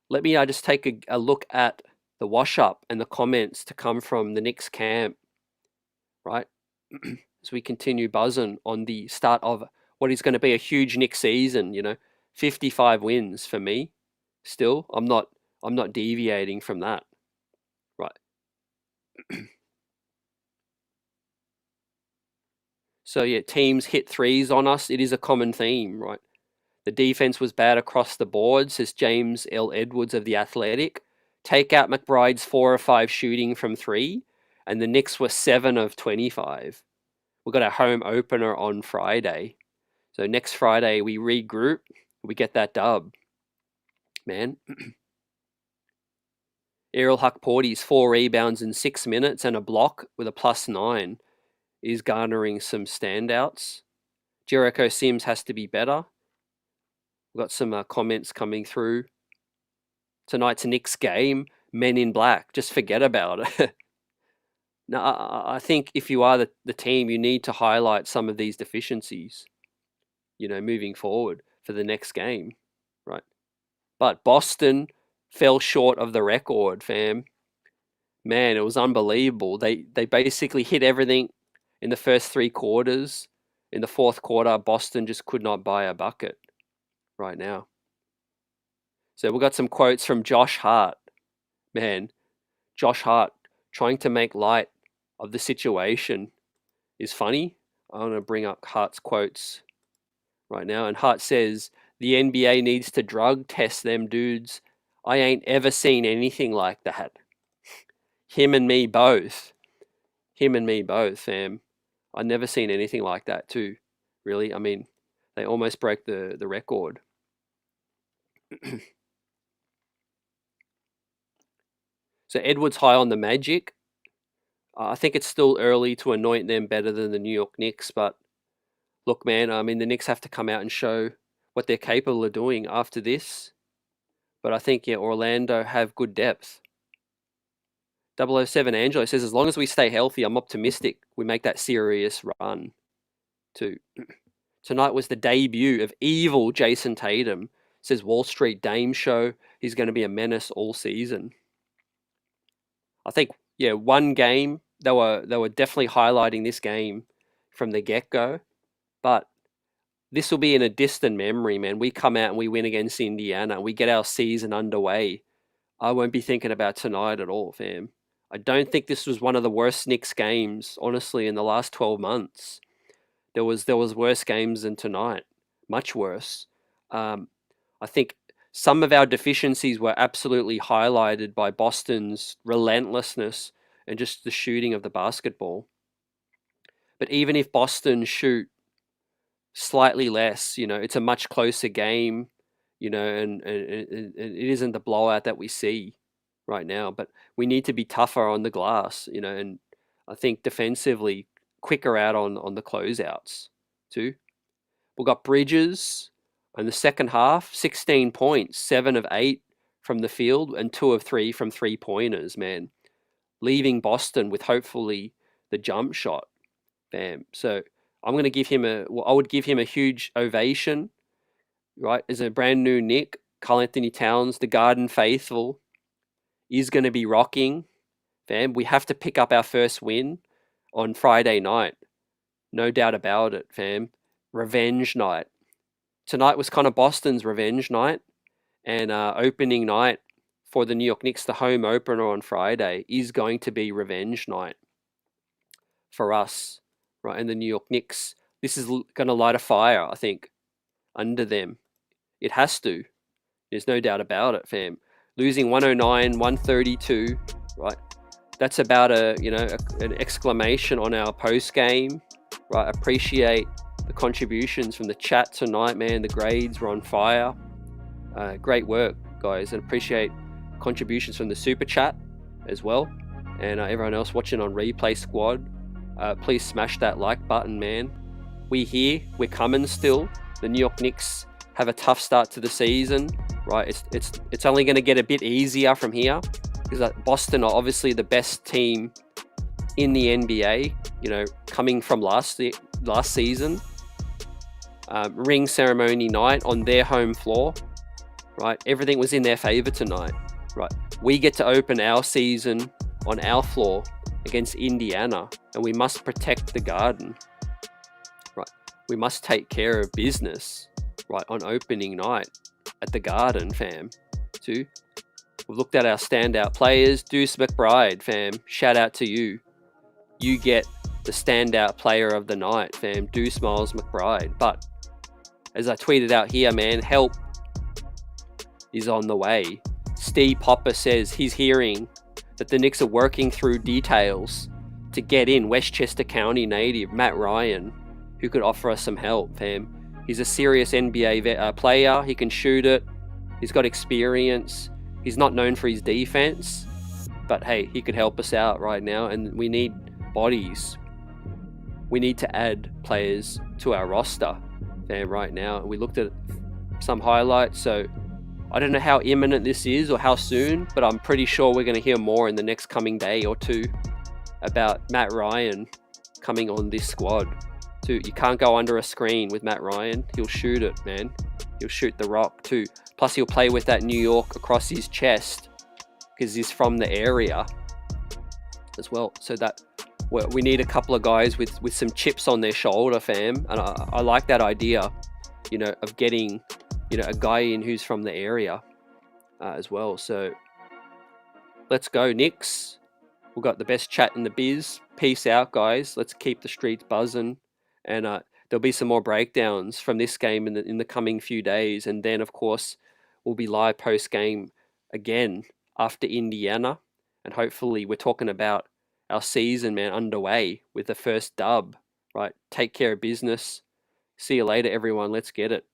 let me just take a look at the wash up and the comments to come from the Knicks camp, right? As we continue buzzing on the start of what is going to be a huge Knicks season, 55 wins for me. Still, I'm not deviating from that, right? So yeah, teams hit threes on us. It is a common theme, right? The defense was bad across the board, says James L. Edwards of The Athletic. Take out McBride's 4 of 5 shooting from 3, and the Knicks were 7 of 25. We've got a home opener on Friday. So next Friday we regroup, we get that dub, man. Ariel Hukporti's 4 rebounds in 6 minutes and a block with a +9 is garnering some standouts. Jericho Sims has to be better. We've got some comments coming through. Tonight's a Knicks game. Men in black. Just forget about it. No, I think if you are the team, you need to highlight some of these deficiencies, moving forward for the next game, right? But Boston fell short of the record, fam. Man, it was unbelievable. They basically hit everything in the first 3 quarters. In the 4th quarter, Boston just could not buy a bucket right now. So we got some quotes from Josh Hart. Man, Josh Hart trying to make light of the situation is funny. I'm going to bring up Hart's quotes right now. And Hart says, the NBA needs to drug test them dudes. I ain't ever seen anything like that. Him and me both, fam. I've never seen anything like that too, really. I mean, they almost broke the record. So Edwards high on the Magic. I think it's still early to anoint them better than the New York Knicks, but look, man, I mean, the Knicks have to come out and show what they're capable of doing after this. But I think, yeah, Orlando have good depth. 007 Angelo says, as long as we stay healthy, I'm optimistic we make that serious run too. Tonight was the debut of evil Jason Tatum. Says Wall Street Dame Show. He's going to be a menace all season. I think, yeah, one game, they were definitely highlighting this game from the get-go. But this will be in a distant memory, man. We come out and we win against Indiana. We get our season underway. I won't be thinking about tonight at all, fam. I don't think this was one of the worst Knicks games, honestly, in the last 12 months. There was worse games than tonight. Much worse. I think some of our deficiencies were absolutely highlighted by Boston's relentlessness and just the shooting of the basketball. But even if Boston shoot slightly less, it's a much closer game, and it isn't the blowout that we see right now. But we need to be tougher on the glass, and I think defensively quicker out on the closeouts too. We got Bridges in the second half, 16 points, 7 of 8 from the field, and 2 of 3 from 3-pointers, man. Leaving Boston with hopefully the jump shot. Bam. So I would give him a huge ovation, right? As a brand new Nick, Karl Anthony Towns, the Garden faithful, is going to be rocking. Fam, we have to pick up our first win on Friday night. No doubt about it, fam. Revenge night. Tonight was kind of Boston's revenge night, and opening night for the New York Knicks, the home opener on Friday, is going to be revenge night for us, right? And the New York Knicks, this is going to light a fire, I think, under them. It has to. There's no doubt about it, fam. Losing 109, 132, right? That's about an exclamation on our post game, right? Appreciate the contributions from the chat tonight, man. The grades were on fire. Great work, guys, and appreciate contributions from the super chat as well, and everyone else watching on Replay Squad. Please smash that like button, man. We're coming still. The New York Knicks have a tough start to the season, right? It's only going to get a bit easier from here, because Boston are obviously the best team in the NBA, coming from last season. Ring ceremony night on their home floor, right? Everything was in their favor tonight, right? We get to open our season on our floor against Indiana, and we must protect the Garden, right? We must take care of business, right, on opening night at the Garden, fam, too. We've looked at our standout players. Deuce McBride, fam, shout out to you. You get the standout player of the night, fam, Deuce Miles McBride. But as I tweeted out here, man, help is on the way. Steve Popper says he's hearing that the Knicks are working through details to get in Westchester County native Matt Ryan, who could offer us some help, fam. He's a serious NBA player. He can shoot it. He's got experience. He's not known for his defense, but hey, he could help us out right now, and we need bodies. We need to add players to our roster there right now. We looked at some highlights, so I don't know how imminent this is or how soon, but I'm pretty sure we're going to hear more in the next coming day or two about Matt Ryan coming on this squad. Too. You can't go under a screen with Matt Ryan. He'll shoot it, man. He'll shoot the rock too. Plus he'll play with that New York across his chest because he's from the area as well. So that we need a couple of guys with some chips on their shoulder, fam. And I like that idea, of getting, a guy in who's from the area as well. So let's go, Knicks. We've got the best chat in the biz. Peace out, guys. Let's keep the streets buzzing. And there'll be some more breakdowns from this game in the coming few days. And then, of course, we'll be live post-game again after Indiana. And hopefully we're talking about our season, man, underway with the first dub, right? Take care of business. See you later, everyone. Let's get it.